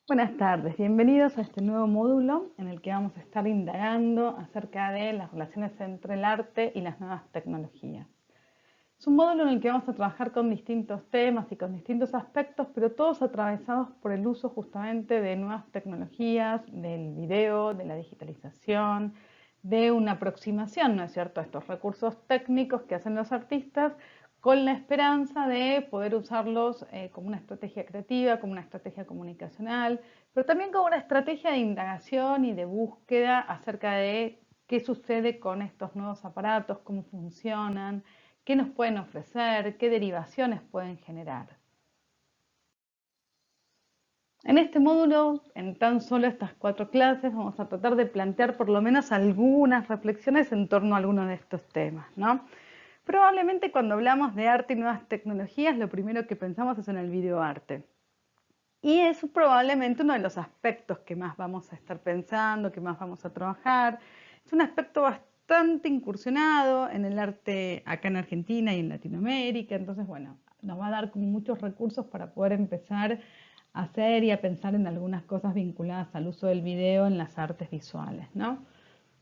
Buenas tardes, bienvenidos a este nuevo módulo en el que vamos a estar indagando acerca de las relaciones entre el arte y las nuevas tecnologías. Es un módulo en el que vamos a trabajar con distintos temas y con distintos aspectos, pero todos atravesados por el uso justamente de nuevas tecnologías, del video, de la digitalización, de una aproximación, ¿no es cierto?, a estos recursos técnicos que hacen los artistas con la esperanza de poder usarlos como una estrategia creativa, como una estrategia comunicacional, pero también como una estrategia de indagación y de búsqueda acerca de qué sucede con estos nuevos aparatos, cómo funcionan, qué nos pueden ofrecer, qué derivaciones pueden generar. En este módulo, en tan solo estas 4 clases, vamos a tratar de plantear por lo menos algunas reflexiones en torno a algunos de estos temas, ¿no? Probablemente cuando hablamos de arte y nuevas tecnologías, lo primero que pensamos es en el videoarte. Y es probablemente uno de los aspectos que más vamos a estar pensando, que más vamos a trabajar. Es un aspecto bastante incursionado en el arte acá en Argentina y en Latinoamérica. Entonces, bueno, nos va a dar como muchos recursos para poder empezar a hacer y a pensar en algunas cosas vinculadas al uso del video en las artes visuales, ¿no?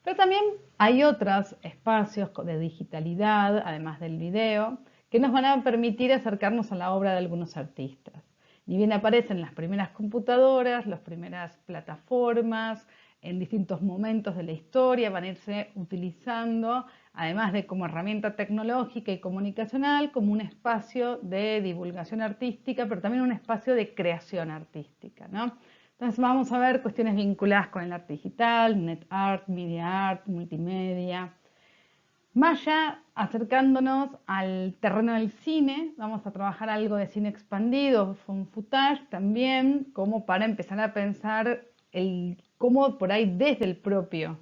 Pero también hay otros espacios de digitalidad, además del video, que nos van a permitir acercarnos a la obra de algunos artistas. Ni bien aparecen las primeras computadoras, las primeras plataformas, en distintos momentos de la historia van a irse utilizando, además de como herramienta tecnológica y comunicacional, como un espacio de divulgación artística, pero también un espacio de creación artística, ¿no? Entonces vamos a ver cuestiones vinculadas con el arte digital, net art, media art, multimedia. Más ya acercándonos al terreno del cine, vamos a trabajar algo de cine expandido, found footage también, como para empezar a pensar cómo por ahí desde el propio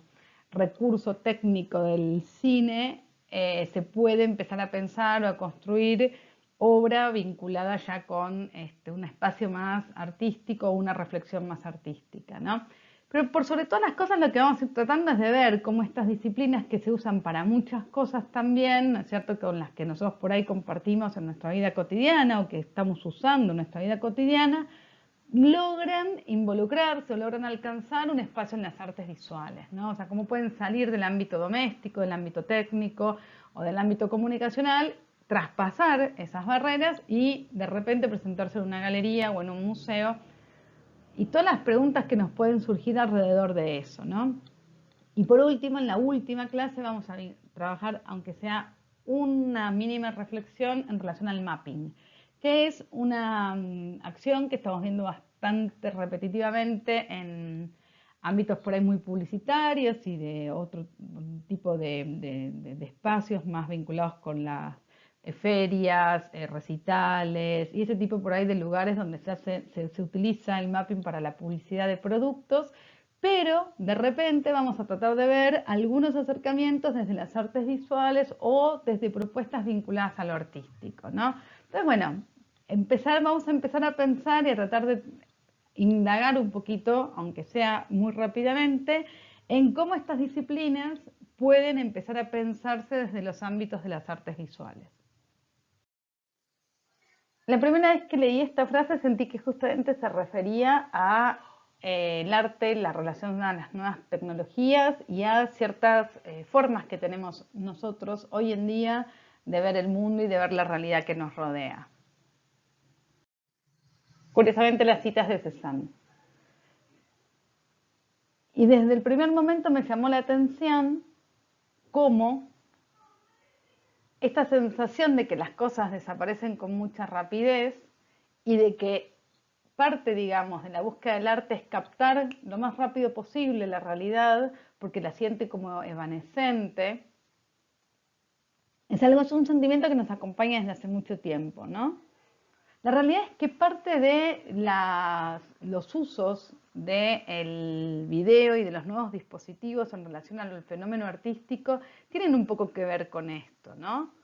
recurso técnico del cine se puede empezar a pensar o a construir obra vinculada ya con un espacio más artístico o una reflexión más artística, ¿no? Pero por sobre todas las cosas lo que vamos a ir tratando es de ver cómo estas disciplinas que se usan para muchas cosas también, ¿no es cierto?, con las que nosotros por ahí compartimos en nuestra vida cotidiana o que estamos usando en nuestra vida cotidiana, logran involucrarse o logran alcanzar un espacio en las artes visuales, ¿no? O sea, cómo pueden salir del ámbito doméstico, del ámbito técnico o del ámbito comunicacional, traspasar esas barreras y de repente presentarse en una galería o en un museo y todas las preguntas que nos pueden surgir alrededor de eso, ¿no? Y por último, en la última clase vamos a trabajar, aunque sea una mínima reflexión en relación al mapping, que es una acción que estamos viendo bastante repetitivamente en ámbitos por ahí muy publicitarios y de otro tipo de espacios más vinculados con las ferias, recitales y ese tipo por ahí de lugares donde se utiliza el mapping para la publicidad de productos, pero de repente vamos a tratar de ver algunos acercamientos desde las artes visuales o desde propuestas vinculadas a lo artístico, ¿no? Entonces, bueno, vamos a empezar a pensar y a tratar de indagar un poquito, aunque sea muy rápidamente, en cómo estas disciplinas pueden empezar a pensarse desde los ámbitos de las artes visuales. La primera vez que leí esta frase sentí que justamente se refería a el arte, la relación a las nuevas tecnologías y a ciertas formas que tenemos nosotros hoy en día de ver el mundo y de ver la realidad que nos rodea. Curiosamente la cita es de Cézanne. Y desde el primer momento me llamó la atención cómo esta sensación de que las cosas desaparecen con mucha rapidez y de que parte, digamos, de la búsqueda del arte es captar lo más rápido posible la realidad porque la siente como evanescente, es un sentimiento que nos acompaña desde hace mucho tiempo, ¿no? La realidad es que parte de los usos del video y de los nuevos dispositivos en relación al fenómeno artístico tienen un poco que ver con esto, ¿no?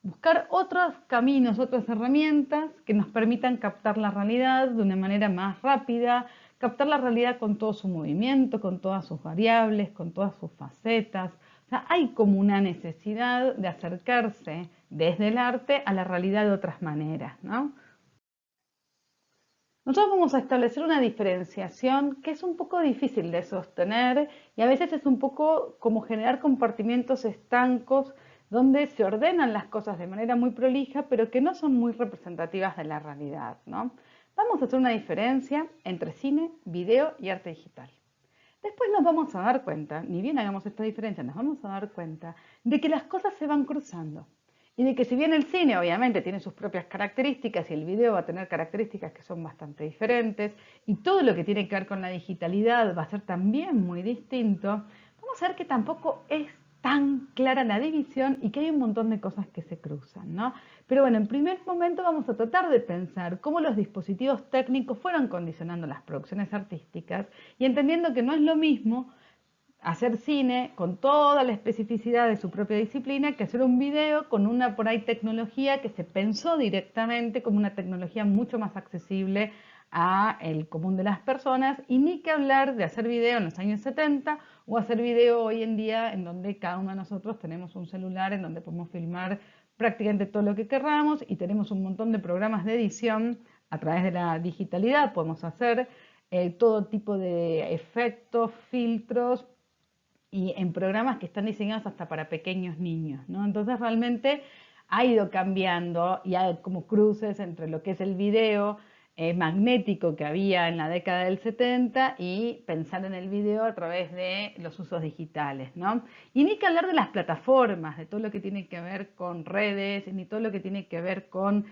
Buscar otros caminos, otras herramientas que nos permitan captar la realidad de una manera más rápida, captar la realidad con todo su movimiento, con todas sus variables, con todas sus facetas. O sea, hay como una necesidad de acercarse desde el arte a la realidad de otras maneras, ¿no? Nosotros vamos a establecer una diferenciación que es un poco difícil de sostener y a veces es un poco como generar compartimientos estancos donde se ordenan las cosas de manera muy prolija, pero que no son muy representativas de la realidad, ¿no? Vamos a hacer una diferencia entre cine, video y arte digital. Después nos vamos a dar cuenta, ni bien hagamos esta diferencia, nos vamos a dar cuenta de que las cosas se van cruzando. Y de que si bien el cine obviamente tiene sus propias características y el video va a tener características que son bastante diferentes y todo lo que tiene que ver con la digitalidad va a ser también muy distinto, vamos a ver que tampoco es tan clara la división y que hay un montón de cosas que se cruzan, ¿no? Pero bueno, en primer momento vamos a tratar de pensar cómo los dispositivos técnicos fueron condicionando las producciones artísticas y entendiendo que no es lo mismo hacer cine con toda la especificidad de su propia disciplina que hacer un video con una por ahí tecnología que se pensó directamente como una tecnología mucho más accesible a el común de las personas y ni que hablar de hacer video en los años 70 o hacer video hoy en día en donde cada uno de nosotros tenemos un celular en donde podemos filmar prácticamente todo lo que querramos y tenemos un montón de programas de edición a través de la digitalidad, podemos hacer todo tipo de efectos, filtros, y en programas que están diseñados hasta para pequeños niños, ¿no? Entonces realmente ha ido cambiando y hay como cruces entre lo que es el video magnético que había en la década del 70 y pensar en el video a través de los usos digitales, ¿no? Y ni que hablar de las plataformas, de todo lo que tiene que ver con redes, ni todo lo que tiene que ver con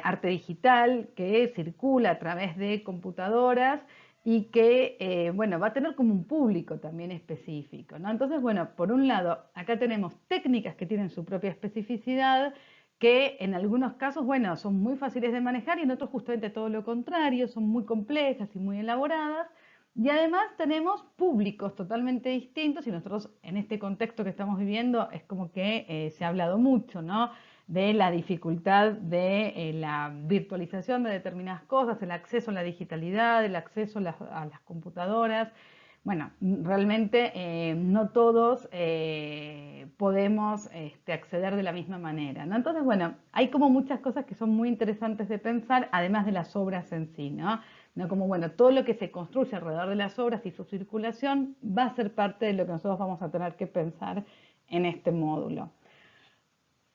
arte digital que circula a través de computadoras y que, bueno, va a tener como un público también específico, ¿no? Entonces, bueno, por un lado, acá tenemos técnicas que tienen su propia especificidad, que en algunos casos, bueno, son muy fáciles de manejar y en otros justamente todo lo contrario, son muy complejas y muy elaboradas. Y además tenemos públicos totalmente distintos y nosotros en este contexto que estamos viviendo es como que se ha hablado mucho, ¿no? De la dificultad de la virtualización de determinadas cosas, el acceso a la digitalidad, el acceso a las computadoras. Bueno, realmente no todos podemos acceder de la misma manera, ¿no? Entonces, bueno, hay como muchas cosas que son muy interesantes de pensar, además de las obras en sí, ¿no? ¿No? Como, bueno, todo lo que se construye alrededor de las obras y su circulación va a ser parte de lo que nosotros vamos a tener que pensar en este módulo.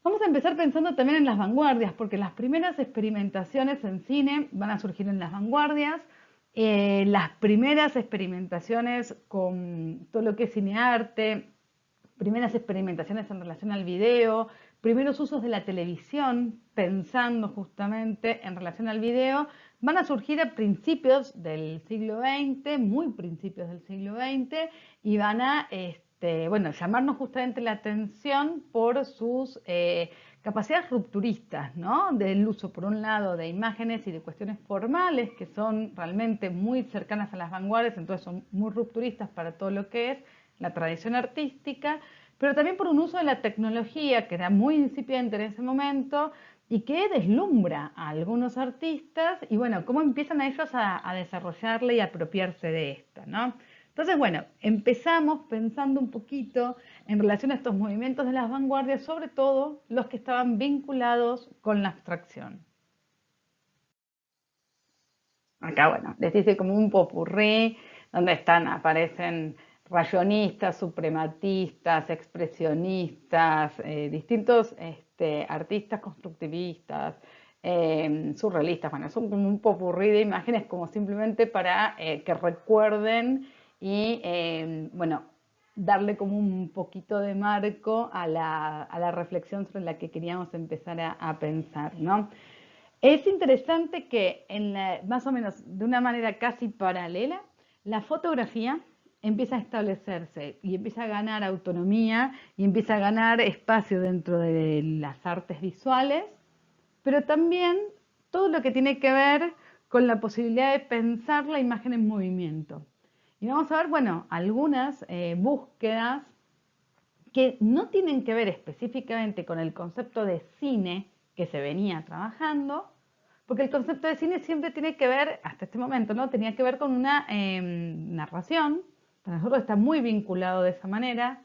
Vamos a empezar pensando también en las vanguardias, porque las primeras experimentaciones en cine van a surgir en las vanguardias. Las primeras experimentaciones con todo lo que es cinearte, primeras experimentaciones en relación al video, primeros usos de la televisión, pensando justamente en relación al video, van a surgir a principios del siglo XX, muy principios del siglo XX, y van a bueno, llamarnos justamente la atención por sus capacidades rupturistas, ¿no? Del uso, por un lado, de imágenes y de cuestiones formales que son realmente muy cercanas a las vanguardias, entonces son muy rupturistas para todo lo que es la tradición artística, pero también por un uso de la tecnología que era muy incipiente en ese momento y que deslumbra a algunos artistas y bueno, cómo empiezan a ellos a desarrollarla y a apropiarse de esta, ¿no? Entonces, bueno, empezamos pensando un poquito en relación a estos movimientos de las vanguardias, sobre todo los que estaban vinculados con la abstracción. Acá, bueno, les hice como un popurrí donde aparecen rayonistas, suprematistas, expresionistas, distintos artistas constructivistas, surrealistas. Bueno, son como un popurrí de imágenes como simplemente para que recuerden y, bueno, darle como un poquito de marco a la reflexión sobre la que queríamos empezar a pensar, ¿no? Es interesante que más o menos de una manera casi paralela, la fotografía empieza a establecerse y empieza a ganar autonomía y empieza a ganar espacio dentro de las artes visuales, pero también todo lo que tiene que ver con la posibilidad de pensar la imagen en movimiento. Y vamos a ver, bueno, algunas búsquedas que no tienen que ver específicamente con el concepto de cine que se venía trabajando, porque el concepto de cine siempre tiene que ver, hasta este momento, ¿no? Tenía que ver con una narración, para nosotros está muy vinculado de esa manera,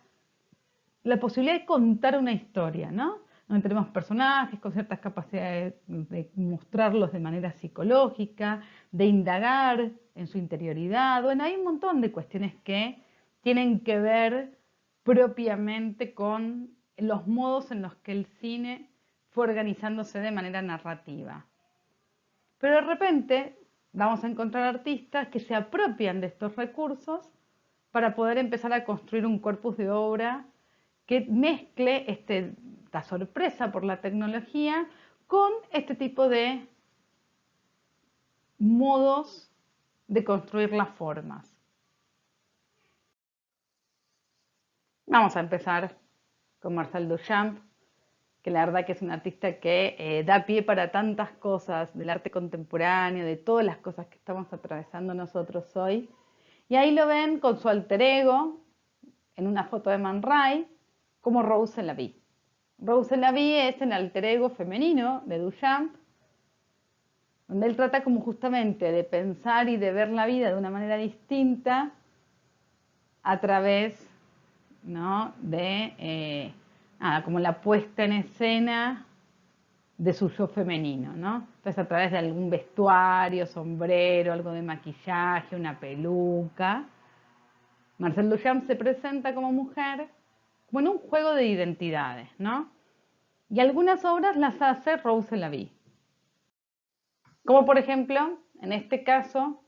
la posibilidad de contar una historia, ¿no? Donde tenemos personajes con ciertas capacidades de mostrarlos de manera psicológica, de indagar en su interioridad. Bueno, hay un montón de cuestiones que tienen que ver propiamente con los modos en los que el cine fue organizándose de manera narrativa. Pero de repente vamos a encontrar artistas que se apropian de estos recursos para poder empezar a construir un corpus de obra que mezcle esta sorpresa por la tecnología con este tipo de modos de construir las formas. Vamos a empezar con Marcel Duchamp, que la verdad que es un artista que da pie para tantas cosas del arte contemporáneo, de todas las cosas que estamos atravesando nosotros hoy. Y ahí lo ven con su alter ego, en una foto de Man Ray, como Rose en la Vie. Rose en la Vie es el alter ego femenino de Duchamp, donde él trata como justamente de pensar y de ver la vida de una manera distinta a través, ¿no?, de como la puesta en escena de su yo femenino, ¿no? Entonces a través de algún vestuario, sombrero, algo de maquillaje, una peluca, Marcel Duchamp se presenta como mujer como en un juego de identidades, ¿no? Y algunas obras las hace Rose Lavie. Como por ejemplo, en este caso,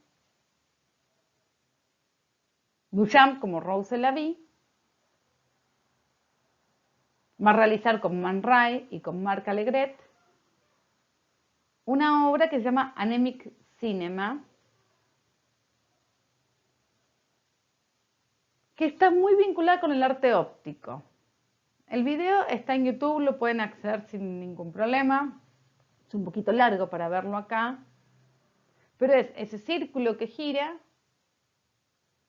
Duchamp como Rose Lavie va a realizar con Man Ray y con Marc Allegret una obra que se llama Anemic Cinema, que está muy vinculada con el arte óptico. El video está en YouTube, lo pueden acceder sin ningún problema. Es un poquito largo para verlo acá, pero es ese círculo que gira,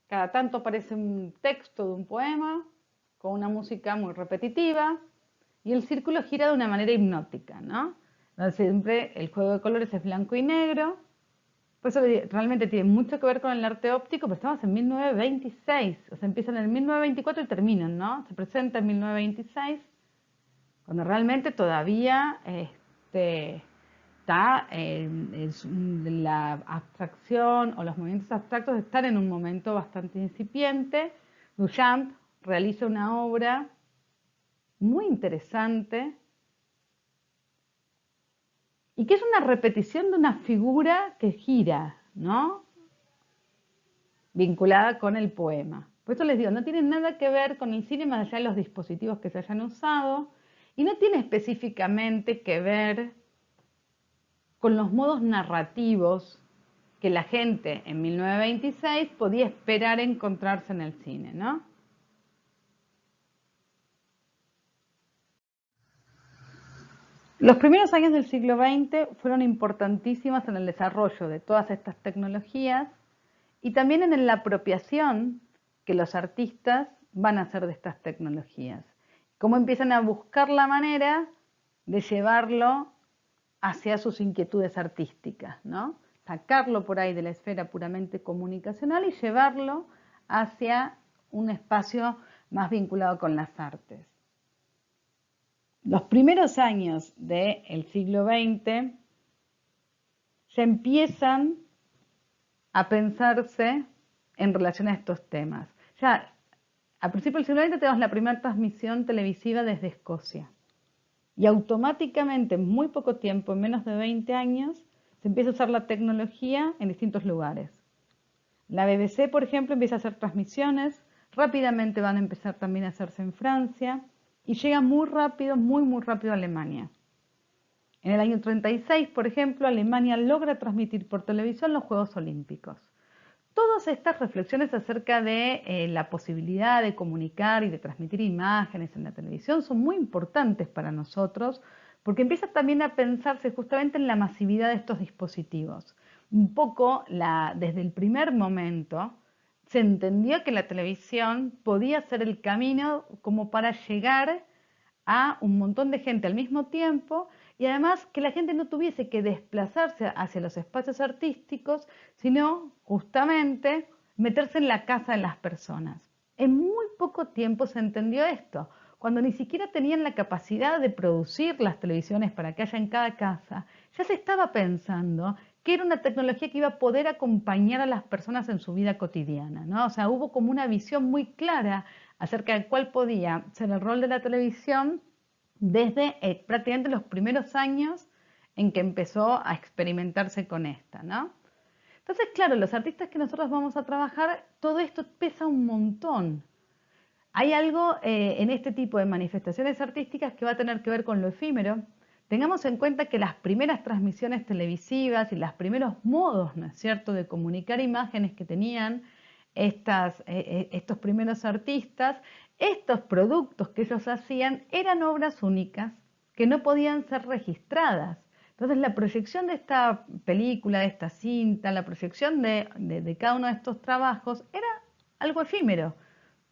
cada tanto aparece un texto de un poema con una música muy repetitiva y el círculo gira de una manera hipnótica, ¿no? Donde siempre el juego de colores es blanco y negro. Por eso realmente tiene mucho que ver con el arte óptico, pero estamos en 1926, o sea, empiezan en 1924 y terminan, ¿no? Se presenta en 1926, cuando realmente todavía está la abstracción o los movimientos abstractos están en un momento bastante incipiente. Duchamp realiza una obra muy interesante y que es una repetición de una figura que gira, ¿no?, vinculada con el poema. Por eso les digo, no tiene nada que ver con el cine más allá de los dispositivos que se hayan usado y no tiene específicamente que ver con los modos narrativos que la gente en 1926 podía esperar encontrarse en el cine, ¿no? Los primeros años del siglo XX fueron importantísimos en el desarrollo de todas estas tecnologías y también en la apropiación que los artistas van a hacer de estas tecnologías. Cómo empiezan a buscar la manera de llevarlo hacia sus inquietudes artísticas, ¿no? Sacarlo por ahí de la esfera puramente comunicacional y llevarlo hacia un espacio más vinculado con las artes. Los primeros años del siglo XX se empiezan a pensarse en relación a estos temas. Ya a principios del siglo XX tenemos la primera transmisión televisiva desde Escocia. Y automáticamente, en muy poco tiempo, en menos de 20 años, se empieza a usar la tecnología en distintos lugares. La BBC, por ejemplo, empieza a hacer transmisiones, rápidamente van a empezar también a hacerse en Francia, y llega muy rápido, muy rápido a Alemania. En el año 36, por ejemplo, Alemania logra transmitir por televisión los Juegos Olímpicos. Todas estas reflexiones acerca de la posibilidad de comunicar y de transmitir imágenes en la televisión son muy importantes para nosotros porque empieza también a pensarse justamente en la masividad de estos dispositivos. Un poco desde el primer momento se entendió que la televisión podía ser el camino como para llegar a un montón de gente al mismo tiempo y además que la gente no tuviese que desplazarse hacia los espacios artísticos, sino justamente meterse en la casa de las personas. En muy poco tiempo se entendió esto, cuando ni siquiera tenían la capacidad de producir las televisiones para que haya en cada casa, ya se estaba pensando que era una tecnología que iba a poder acompañar a las personas en su vida cotidiana, ¿no? O sea, hubo como una visión muy clara acerca de cuál podía ser el rol de la televisión desde prácticamente los primeros años en que empezó a experimentarse con esta, ¿no? Entonces, claro, los artistas que nosotros vamos a trabajar, todo esto pesa un montón. Hay algo en este tipo de manifestaciones artísticas que va a tener que ver con lo efímero. Tengamos en cuenta que las primeras transmisiones televisivas y los primeros modos, ¿no es cierto?, de comunicar imágenes que tenían estos primeros artistas, estos productos que ellos hacían eran obras únicas que no podían ser registradas. Entonces la proyección de esta película, de esta cinta, la proyección de cada uno de estos trabajos era algo efímero,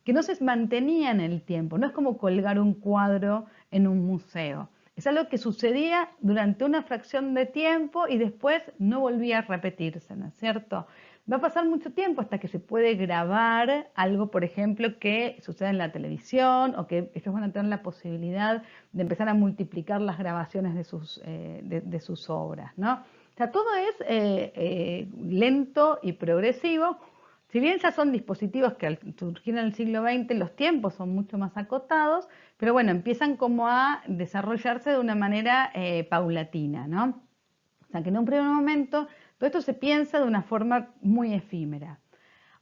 que no se mantenía en el tiempo. No es como colgar un cuadro en un museo. Es algo que sucedía durante una fracción de tiempo y después no volvía a repetirse, ¿no es cierto? Va a pasar mucho tiempo hasta que se puede grabar algo, por ejemplo, que sucede en la televisión o que ellos van a tener la posibilidad de empezar a multiplicar las grabaciones de sus obras, ¿no? O sea, todo es lento y progresivo. Si bien ya son dispositivos que al surgir en el siglo XX los tiempos son mucho más acotados, pero bueno, empiezan como a desarrollarse de una manera paulatina, ¿no? O sea, que en un primer momento todo esto se piensa de una forma muy efímera.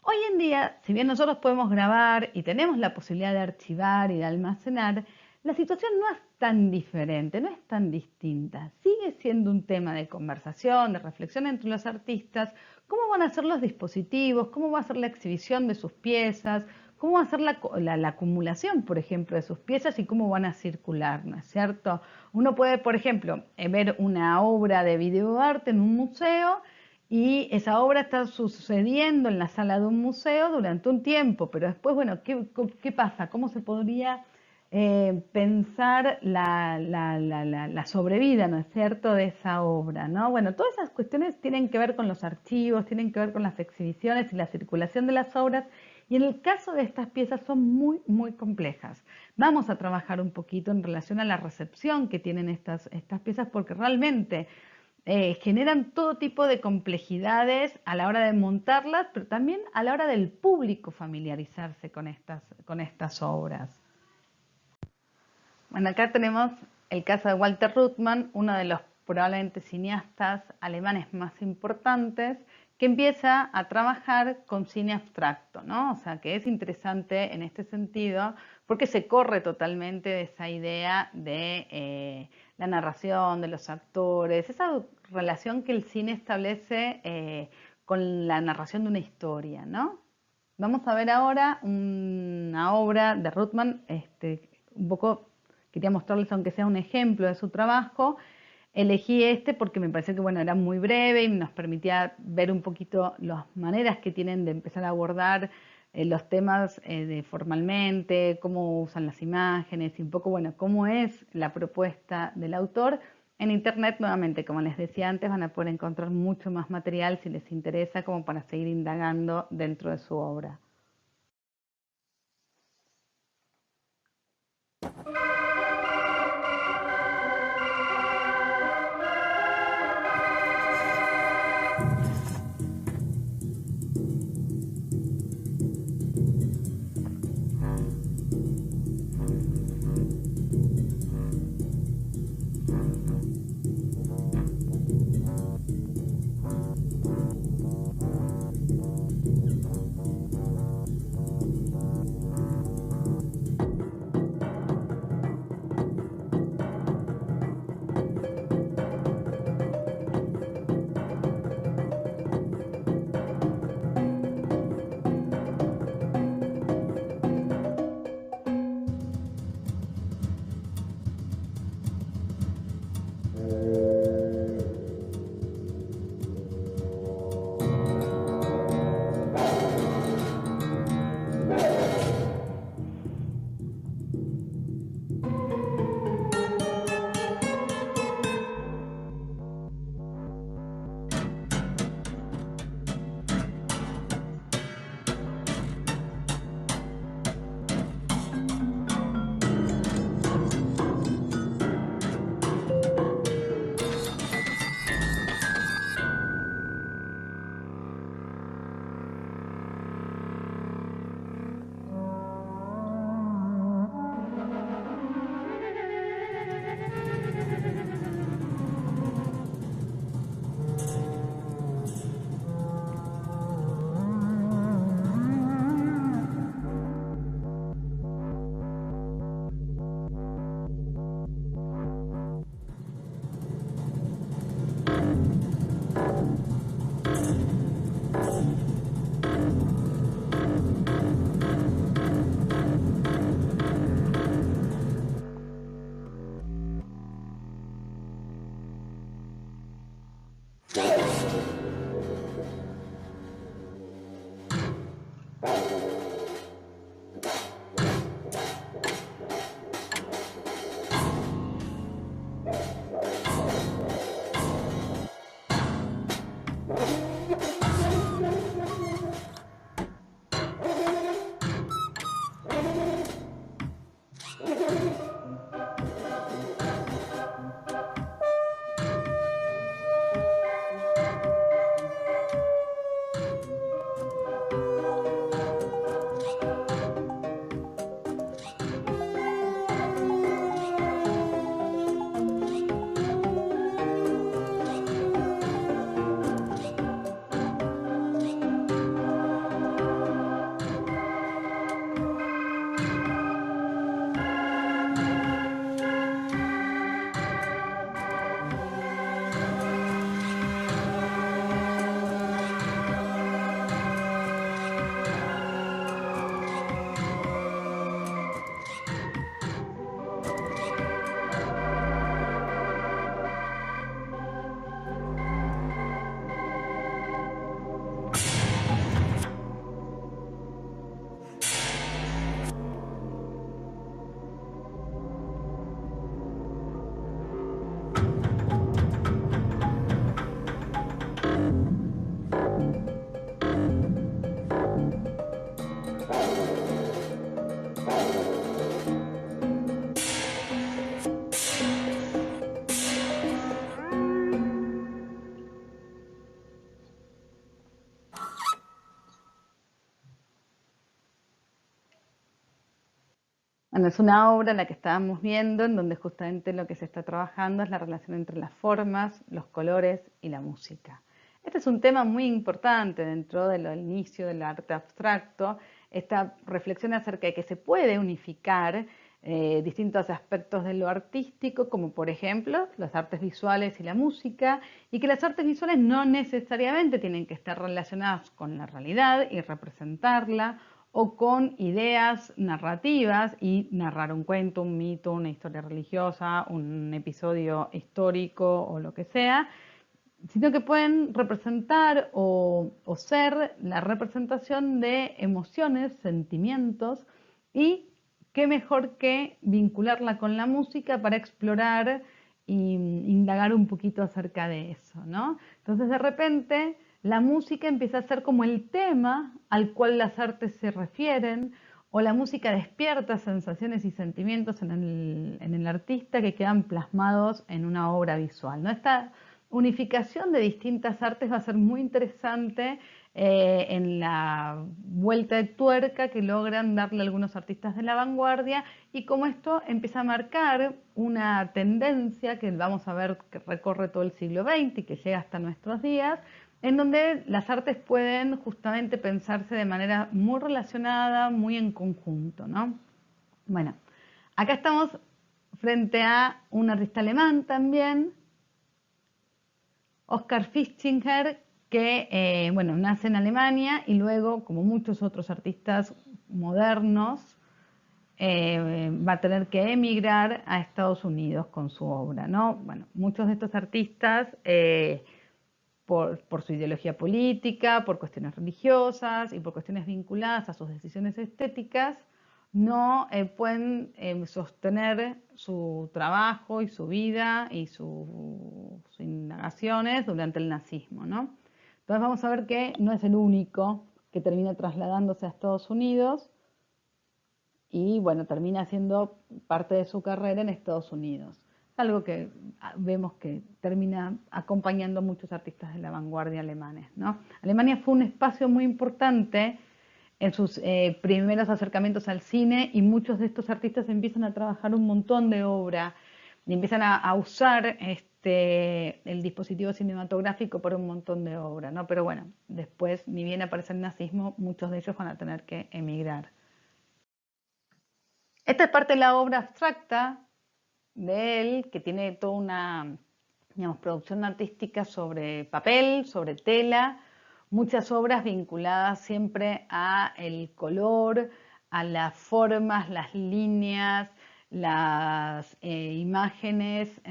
Hoy en día, si bien nosotros podemos grabar y tenemos la posibilidad de archivar y de almacenar, la situación no es tan diferente, no es tan distinta. Sigue siendo un tema de conversación, de reflexión entre los artistas, cómo van a ser los dispositivos, cómo va a ser la exhibición de sus piezas, cómo va a ser la acumulación, por ejemplo, de sus piezas y cómo van a circular, ¿no es cierto? Uno puede, por ejemplo, ver una obra de videoarte en un museo y esa obra está sucediendo en la sala de un museo durante un tiempo, pero después, bueno, ¿qué pasa? ¿Cómo se podría pensar la sobrevida, ¿no es cierto?, de esa obra, ¿no? Bueno, todas esas cuestiones tienen que ver con los archivos, tienen que ver con las exhibiciones y la circulación de las obras, y en el caso de estas piezas son muy, muy complejas. Vamos a trabajar un poquito en relación a la recepción que tienen estas piezas, porque realmente generan todo tipo de complejidades a la hora de montarlas, pero también a la hora del público familiarizarse con estas obras. Bueno, acá tenemos el caso de Walter Ruttmann, uno de los probablemente cineastas alemanes más importantes, que empieza a trabajar con cine abstracto, ¿no? O sea, que es interesante en este sentido porque se corre totalmente de esa idea de la narración, de los actores, esa relación que el cine establece con la narración de una historia, ¿no? Vamos a ver ahora una obra de Ruttmann, un poco quería mostrarles aunque sea un ejemplo de su trabajo. Elegí porque me pareció que bueno, era muy breve y nos permitía ver un poquito las maneras que tienen de empezar a abordar los temas formalmente, cómo usan las imágenes y un poco, bueno, cómo es la propuesta del autor. En internet, nuevamente, como les decía antes, van a poder encontrar mucho más material si les interesa, como para seguir indagando dentro de su obra. Bueno, es una obra en la que estábamos viendo, en donde justamente lo que se está trabajando es la relación entre las formas, los colores y la música. Este es un tema muy importante dentro del inicio del arte abstracto, esta reflexión acerca de que se puede unificar distintos aspectos de lo artístico, como por ejemplo las artes visuales y la música, y que las artes visuales no necesariamente tienen que estar relacionadas con la realidad y representarla, o con ideas narrativas y narrar un cuento, un mito, una historia religiosa, un episodio histórico o lo que sea, sino que pueden representar o ser la representación de emociones, sentimientos, y qué mejor que vincularla con la música para explorar e indagar un poquito acerca de eso, ¿no? Entonces de repente la música empieza a ser como el tema al cual las artes se refieren, o la música despierta sensaciones y sentimientos en el artista que quedan plasmados en una obra visual, ¿no? Esta unificación de distintas artes va a ser muy interesante en la vuelta de tuerca que logran darle algunos artistas de la vanguardia, y cómo esto empieza a marcar una tendencia que vamos a ver que recorre todo el siglo XX y que llega hasta nuestros días, en donde las artes pueden justamente pensarse de manera muy relacionada, muy en conjunto, ¿no? Bueno, acá estamos frente a un artista alemán también, Oskar Fischinger, que bueno, nace en Alemania y luego, como muchos otros artistas modernos, va a tener que emigrar a Estados Unidos con su obra, ¿no? Bueno, muchos de estos artistas, por su ideología política, por cuestiones religiosas y por cuestiones vinculadas a sus decisiones estéticas, no pueden sostener su trabajo y su vida y sus indagaciones durante el nazismo, ¿no? Entonces vamos a ver que no es el único que termina trasladándose a Estados Unidos y bueno, termina siendo parte de su carrera en Estados Unidos. Algo que vemos que termina acompañando a muchos artistas de la vanguardia alemanes, ¿no? Alemania fue un espacio muy importante en sus primeros acercamientos al cine, y muchos de estos artistas empiezan a trabajar un montón de obra y empiezan a usar el dispositivo cinematográfico para un montón de obra, ¿no? Pero bueno, después, ni bien aparece el nazismo, muchos de ellos van a tener que emigrar. Esta es parte de la obra abstracta de él, que tiene toda una, digamos, producción artística sobre papel, sobre tela, muchas obras vinculadas siempre a el color, a las formas, las líneas, las imágenes,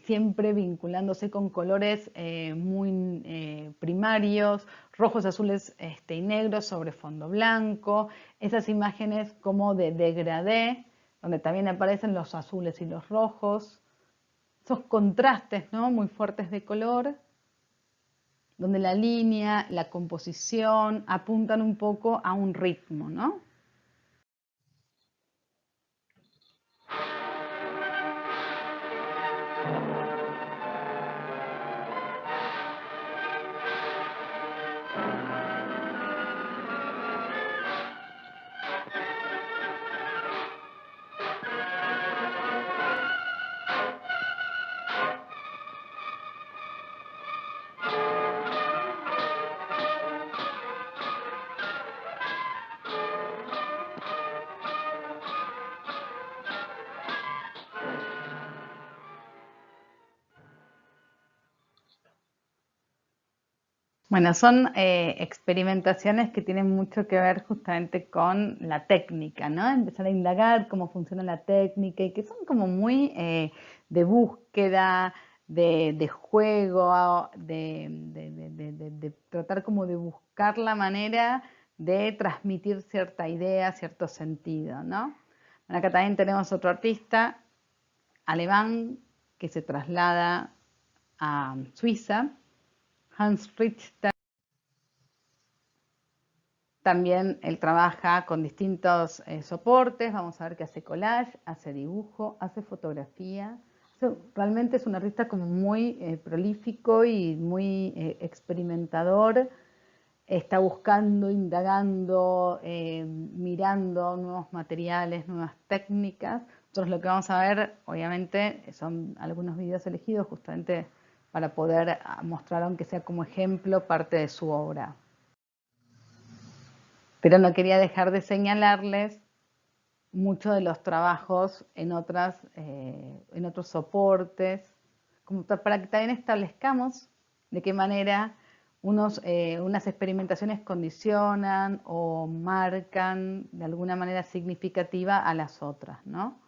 siempre vinculándose con colores muy primarios, rojos, azules y negros sobre fondo blanco, esas imágenes como de degradé, donde también aparecen los azules y los rojos, esos contrastes, ¿no?, muy fuertes de color, donde la línea, la composición apuntan un poco a un ritmo, ¿no? Bueno, son experimentaciones que tienen mucho que ver justamente con la técnica, ¿no? Empezar a indagar cómo funciona la técnica y que son como muy de búsqueda, de juego, de tratar como de buscar la manera de transmitir cierta idea, cierto sentido, ¿no? Bueno, acá también tenemos otro artista alemán que se traslada a Suiza, Hans Richter. También él trabaja con distintos soportes, vamos a ver que hace collage, hace dibujo, hace fotografía. Realmente es un artista como muy prolífico y muy experimentador. Está buscando, indagando, mirando nuevos materiales, nuevas técnicas. Nosotros lo que vamos a ver, obviamente, son algunos videos elegidos justamente para poder mostrar, aunque sea como ejemplo, parte de su obra. Pero no quería dejar de señalarles muchos de los trabajos en otros soportes, como para que también establezcamos de qué manera unas experimentaciones condicionan o marcan de alguna manera significativa a las otras, ¿no?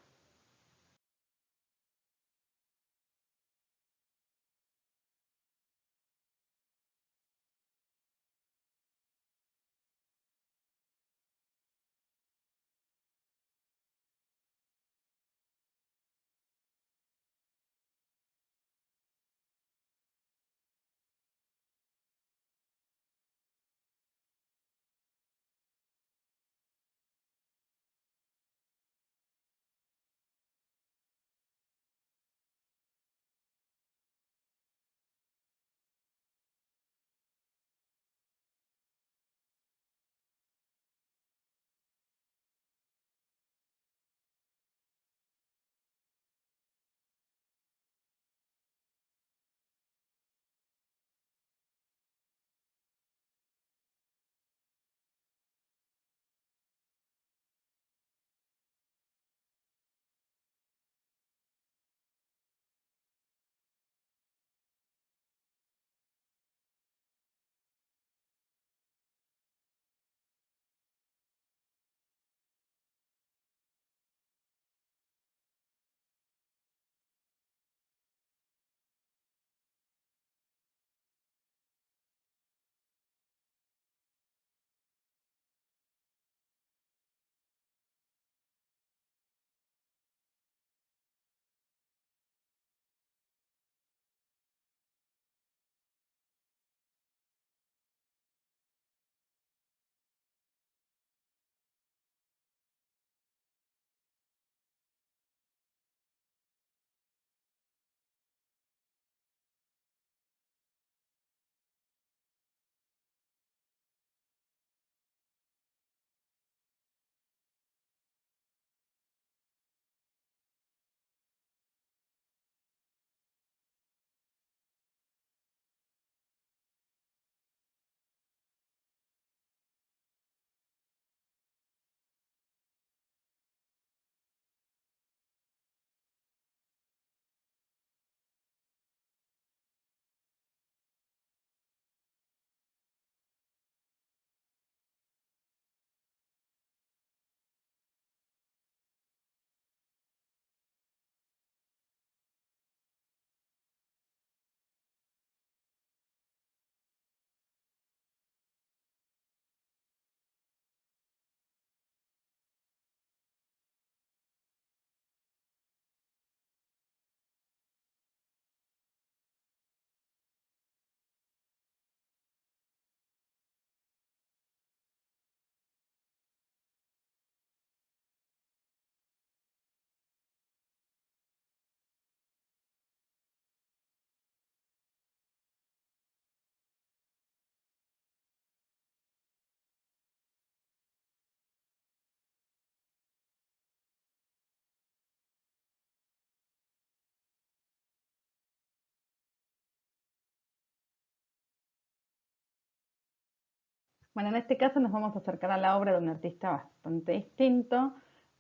Bueno, en este caso nos vamos a acercar a la obra de un artista bastante distinto,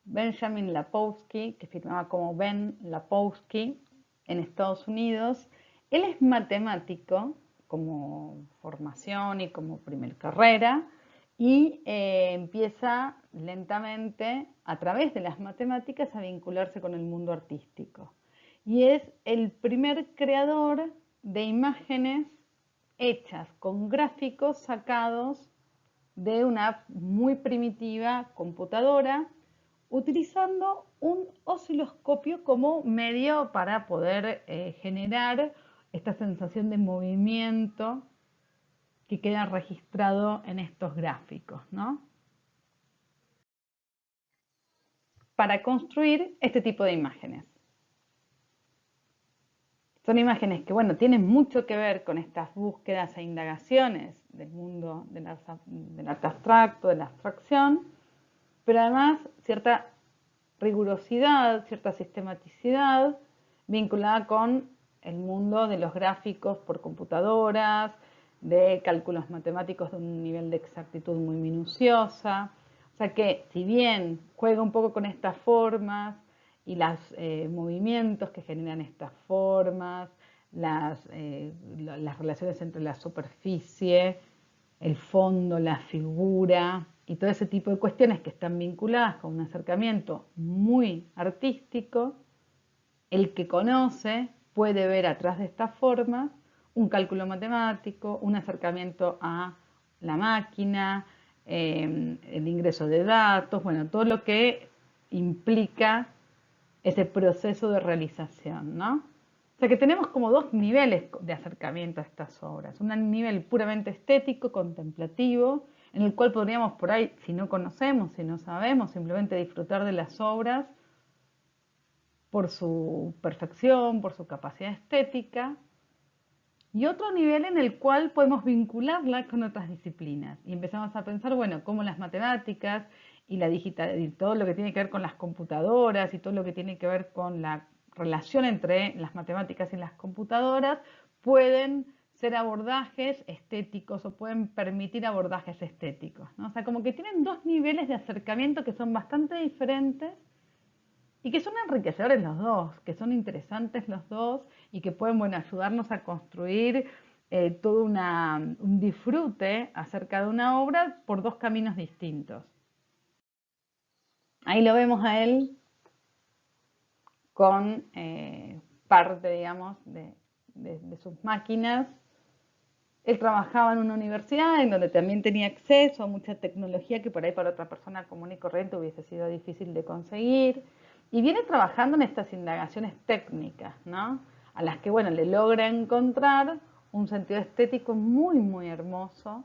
Benjamin Lapowski, que firmaba como Ben Lapowski en Estados Unidos. Él es matemático como formación y como primer carrera y empieza lentamente a través de las matemáticas a vincularse con el mundo artístico. Y es el primer creador de imágenes hechas con gráficos sacados de una muy primitiva computadora, utilizando un osciloscopio como medio para poder generar esta sensación de movimiento que queda registrado en estos gráficos, ¿no? Para construir este tipo de imágenes. Son imágenes que, bueno, tienen mucho que ver con estas búsquedas e indagaciones del mundo del arte abstracto, de la abstracción, pero además cierta rigurosidad, cierta sistematicidad vinculada con el mundo de los gráficos por computadoras, de cálculos matemáticos de un nivel de exactitud muy minuciosa. O sea que si bien juega un poco con estas formas y los movimientos que generan estas formas, las relaciones entre la superficie, el fondo, la figura y todo ese tipo de cuestiones que están vinculadas con un acercamiento muy artístico, el que conoce puede ver atrás de estas formas un cálculo matemático, un acercamiento a la máquina, el ingreso de datos, bueno, todo lo que implica ese proceso de realización, ¿no? O sea que tenemos como dos niveles de acercamiento a estas obras. Un nivel puramente estético, contemplativo, en el cual podríamos por ahí, si no conocemos, si no sabemos, simplemente disfrutar de las obras por su perfección, por su capacidad estética. Y otro nivel en el cual podemos vincularla con otras disciplinas. Y empezamos a pensar, bueno, cómo las matemáticas y la digital, y todo lo que tiene que ver con las computadoras y todo lo que tiene que ver con la relación entre las matemáticas y las computadoras pueden ser abordajes estéticos o pueden permitir abordajes estéticos, ¿no? O sea, como que tienen dos niveles de acercamiento que son bastante diferentes y que son enriquecedores los dos, que son interesantes los dos y que pueden, bueno, ayudarnos a construir todo un disfrute acerca de una obra por dos caminos distintos. Ahí lo vemos a él con parte, digamos, de sus máquinas. Él trabajaba en una universidad en donde también tenía acceso a mucha tecnología que por ahí para otra persona común y corriente hubiese sido difícil de conseguir. Y viene trabajando en estas indagaciones técnicas, ¿no? A las que, bueno, le logra encontrar un sentido estético muy, muy hermoso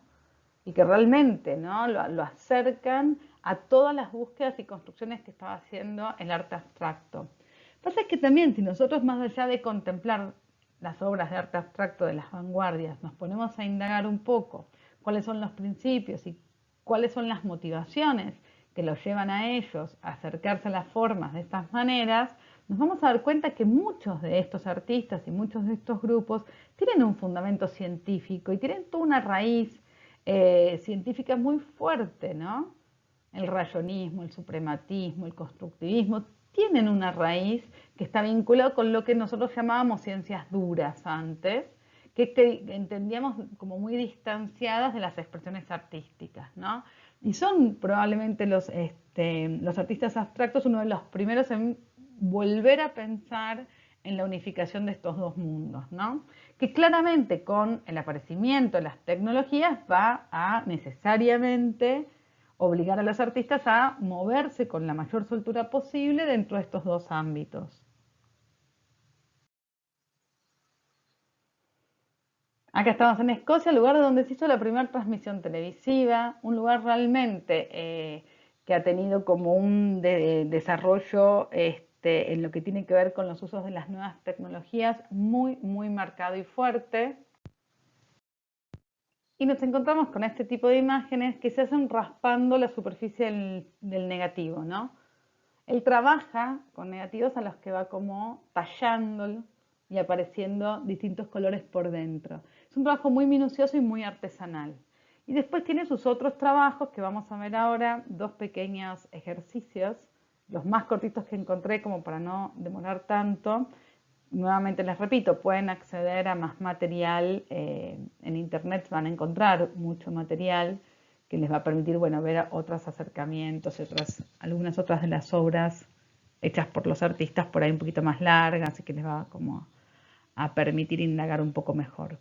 y que realmente, ¿no? Lo acercan a todas las búsquedas y construcciones que estaba haciendo el arte abstracto. Lo que pasa es que también si nosotros más allá de contemplar las obras de arte abstracto de las vanguardias nos ponemos a indagar un poco cuáles son los principios y cuáles son las motivaciones que los llevan a ellos a acercarse a las formas de estas maneras, nos vamos a dar cuenta que muchos de estos artistas y muchos de estos grupos tienen un fundamento científico y tienen toda una raíz científica muy fuerte, ¿no? El rayonismo, el suprematismo, el constructivismo, tienen una raíz que está vinculada con lo que nosotros llamábamos ciencias duras antes, que entendíamos como muy distanciadas de las expresiones artísticas, ¿no? Y son probablemente los artistas abstractos uno de los primeros en volver a pensar en la unificación de estos dos mundos, ¿no? Que claramente con el aparecimiento de las tecnologías va a necesariamente obligar a los artistas a moverse con la mayor soltura posible dentro de estos dos ámbitos. Acá estamos en Escocia, el lugar donde se hizo la primera transmisión televisiva, un lugar realmente que ha tenido como un desarrollo en lo que tiene que ver con los usos de las nuevas tecnologías muy, muy marcado y fuerte. Y nos encontramos con este tipo de imágenes que se hacen raspando la superficie del negativo, ¿no? Él trabaja con negativos a los que va como tallando y apareciendo distintos colores por dentro. Es un trabajo muy minucioso y muy artesanal. Y después tiene sus otros trabajos que vamos a ver ahora, dos pequeños ejercicios, los más cortitos que encontré como para no demorar tanto. Nuevamente les repito, pueden acceder a más material en internet, van a encontrar mucho material que les va a permitir, bueno, ver otros acercamientos, algunas otras de las obras hechas por los artistas por ahí un poquito más largas y que les va como a permitir indagar un poco mejor.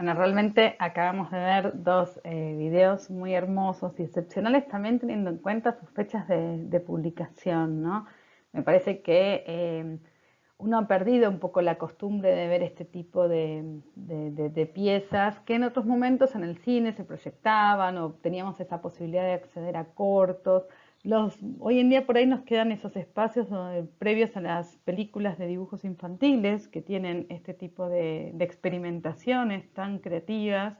Bueno, realmente acabamos de ver dos videos muy hermosos y excepcionales, también teniendo en cuenta sus fechas de publicación, ¿no? Me parece que uno ha perdido un poco la costumbre de ver este tipo de piezas que en otros momentos en el cine se proyectaban o teníamos esa posibilidad de acceder a cortos. Hoy en día por ahí nos quedan esos espacios previos a las películas de dibujos infantiles que tienen este tipo de experimentaciones tan creativas,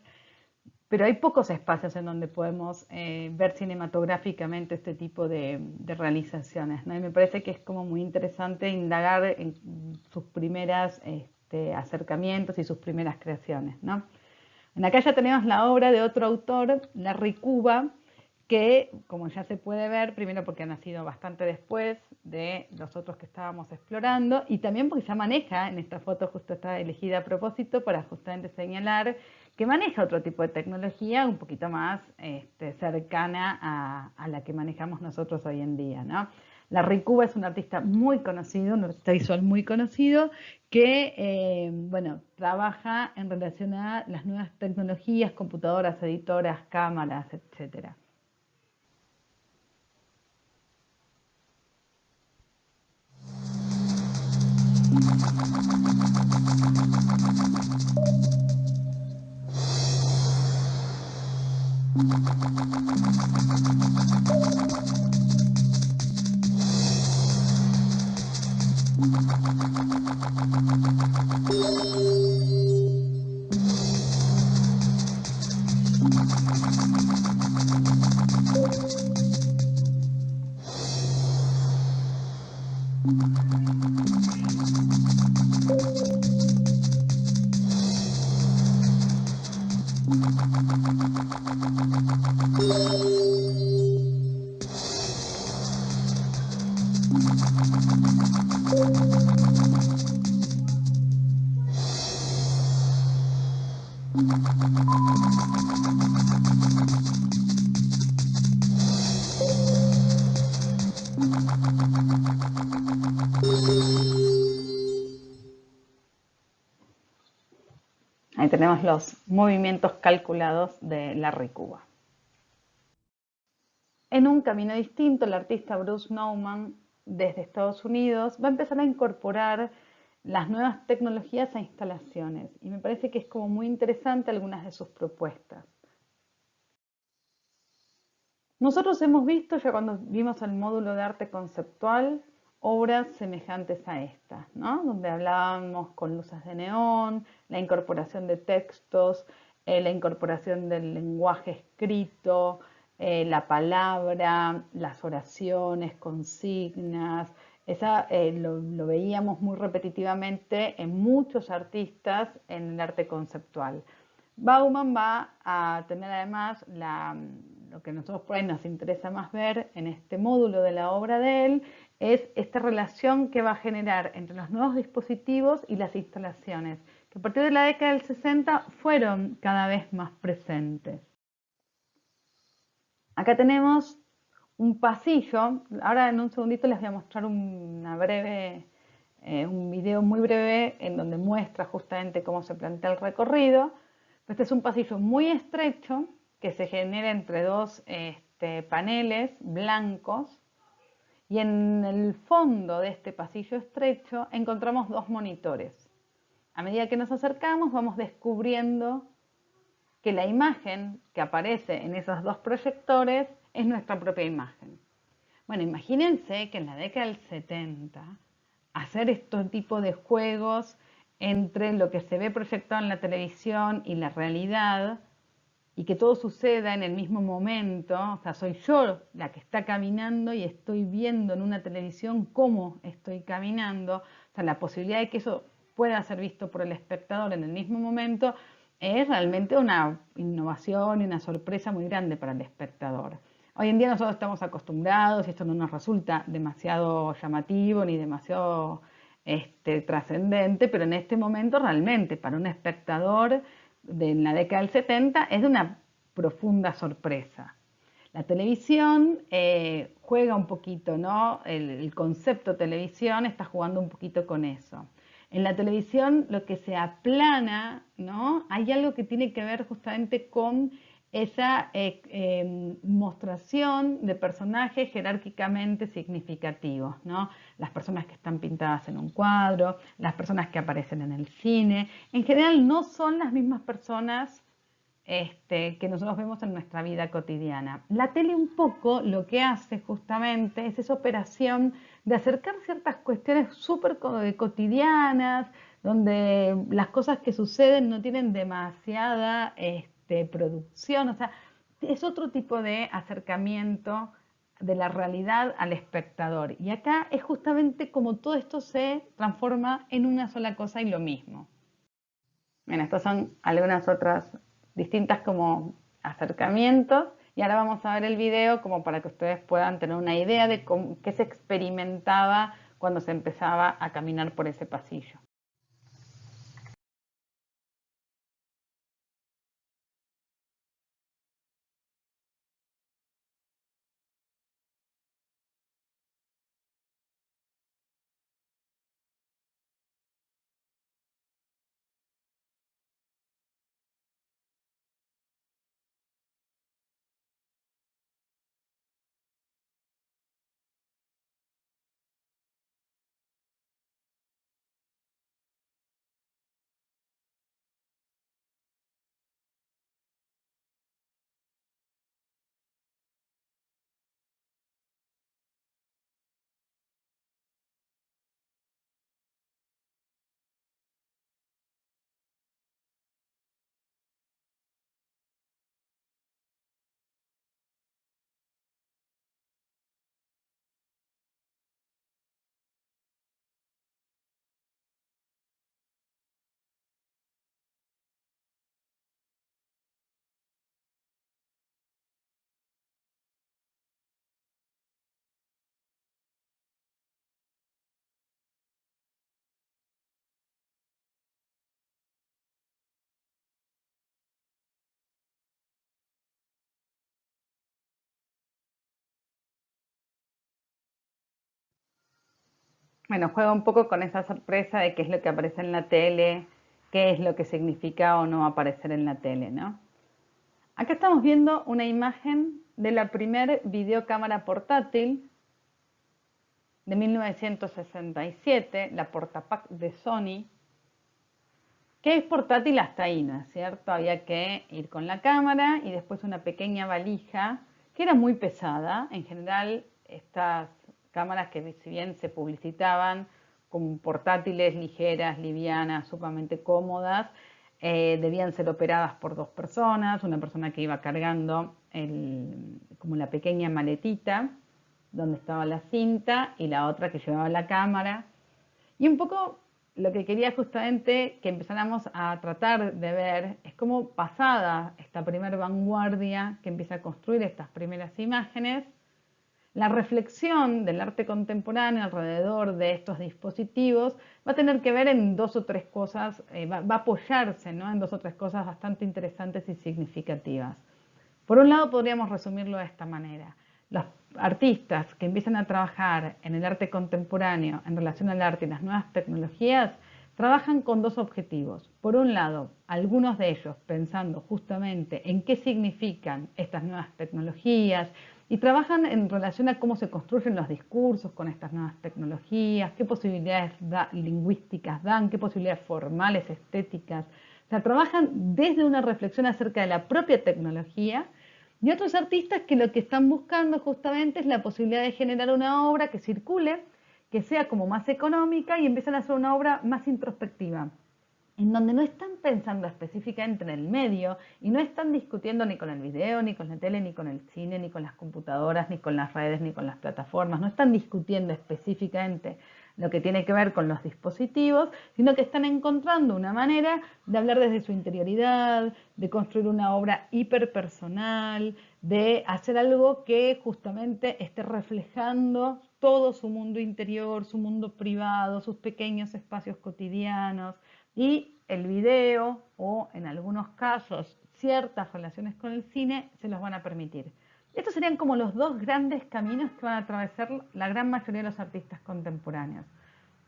pero hay pocos espacios en donde podemos ver cinematográficamente este tipo de realizaciones, ¿no? Y me parece que es como muy interesante indagar en sus primeras acercamientos y sus primeras creaciones, ¿no? En acá ya tenemos la obra de otro autor, Larry Cuba, que, como ya se puede ver, primero porque ha nacido bastante después de los otros que estábamos explorando, y también porque ya maneja, en esta foto justo está elegida a propósito para justamente señalar que maneja otro tipo de tecnología un poquito más cercana a la que manejamos nosotros hoy en día, ¿no? Larry Cuba es un artista muy conocido, un artista visual muy conocido, que bueno, trabaja en relación a las nuevas tecnologías, computadoras, editoras, cámaras, etcétera. Ahí tenemos los movimientos calculados de Larry Cuba. En un camino distinto, el artista Bruce Nauman, desde Estados Unidos, va a empezar a incorporar las nuevas tecnologías a instalaciones. Y me parece que es como muy interesante algunas de sus propuestas. Nosotros hemos visto, ya cuando vimos el módulo de arte conceptual, obras semejantes a estas, ¿no? Donde hablábamos con luces de neón, la incorporación de textos, la incorporación del lenguaje escrito, la palabra, las oraciones, consignas. Lo veíamos muy repetitivamente en muchos artistas en el arte conceptual. Bauman va a tener además lo que a nosotros por ahí nos interesa más ver en este módulo de la obra de él, es esta relación que va a generar entre los nuevos dispositivos y las instalaciones, que a partir de la década del 60 fueron cada vez más presentes. Acá tenemos un pasillo, ahora en un segundito les voy a mostrar un video muy breve en donde muestra justamente cómo se plantea el recorrido. Este es un pasillo muy estrecho que se genera entre dos paneles blancos y en el fondo de este pasillo estrecho encontramos dos monitores. A medida que nos acercamos vamos descubriendo que la imagen que aparece en esos dos proyectores es nuestra propia imagen. Bueno, imagínense que en la década del 70 hacer este tipo de juegos entre lo que se ve proyectado en la televisión y la realidad y que todo suceda en el mismo momento, o sea, soy yo la que está caminando y estoy viendo en una televisión cómo estoy caminando, o sea, la posibilidad de que eso pueda ser visto por el espectador en el mismo momento es realmente una innovación y una sorpresa muy grande para el espectador. Hoy en día nosotros estamos acostumbrados y esto no nos resulta demasiado llamativo ni demasiado trascendente, pero en este momento realmente para un espectador de la década del 70 es de una profunda sorpresa. La televisión juega un poquito, ¿no? El concepto televisión está jugando un poquito con eso. En la televisión lo que se aplana, ¿no? Hay algo que tiene que ver justamente con esa mostración de personajes jerárquicamente significativos, ¿no? Las personas que están pintadas en un cuadro, las personas que aparecen en el cine, en general no son las mismas personas que nosotros vemos en nuestra vida cotidiana. La tele un poco lo que hace justamente es esa operación de acercar ciertas cuestiones súper cotidianas, donde las cosas que suceden no tienen demasiada producción, o sea, es otro tipo de acercamiento de la realidad al espectador. Y acá es justamente como todo esto se transforma en una sola cosa y lo mismo. Bueno, estas son algunas otras distintas como acercamientos y ahora vamos a ver el video como para que ustedes puedan tener una idea de qué se experimentaba cuando se empezaba a caminar por ese pasillo. Bueno, juega un poco con esa sorpresa de qué es lo que aparece en la tele, qué es lo que significa o no aparecer en la tele, ¿no? Acá estamos viendo una imagen de la primer videocámara portátil de 1967, la Portapac de Sony, que es portátil hasta ahí, ¿no es cierto? Había que ir con la cámara y después una pequeña valija que era muy pesada. En general, estas cámaras que si bien se publicitaban como portátiles, ligeras, livianas, sumamente cómodas, debían ser operadas por dos personas, una persona que iba cargando como la pequeña maletita donde estaba la cinta y la otra que llevaba la cámara. Y un poco lo que quería justamente que empezáramos a tratar de ver es cómo pasada esta primera vanguardia que empieza a construir estas primeras imágenes, la reflexión del arte contemporáneo alrededor de estos dispositivos va a tener que ver en dos o tres cosas, va a apoyarse, ¿no?, en dos o tres cosas bastante interesantes y significativas. Por un lado podríamos resumirlo de esta manera. Los artistas que empiezan a trabajar en el arte contemporáneo en relación al arte y las nuevas tecnologías trabajan con dos objetivos. Por un lado, algunos de ellos pensando justamente en qué significan estas nuevas tecnologías y trabajan en relación a cómo se construyen los discursos con estas nuevas tecnologías, qué posibilidades lingüísticas dan, qué posibilidades formales, estéticas. O sea, trabajan desde una reflexión acerca de la propia tecnología y otros artistas que lo que están buscando justamente es la posibilidad de generar una obra que circule, que sea como más económica y empiezan a hacer una obra más introspectiva, en donde no están pensando específicamente en el medio y no están discutiendo ni con el video, ni con la tele, ni con el cine, ni con las computadoras, ni con las redes, ni con las plataformas, no están discutiendo específicamente lo que tiene que ver con los dispositivos, sino que están encontrando una manera de hablar desde su interioridad, de construir una obra hiperpersonal, de hacer algo que justamente esté reflejando todo su mundo interior, su mundo privado, sus pequeños espacios cotidianos. Y el video o en algunos casos ciertas relaciones con el cine se los van a permitir. Estos serían como los dos grandes caminos que van a atravesar la gran mayoría de los artistas contemporáneos.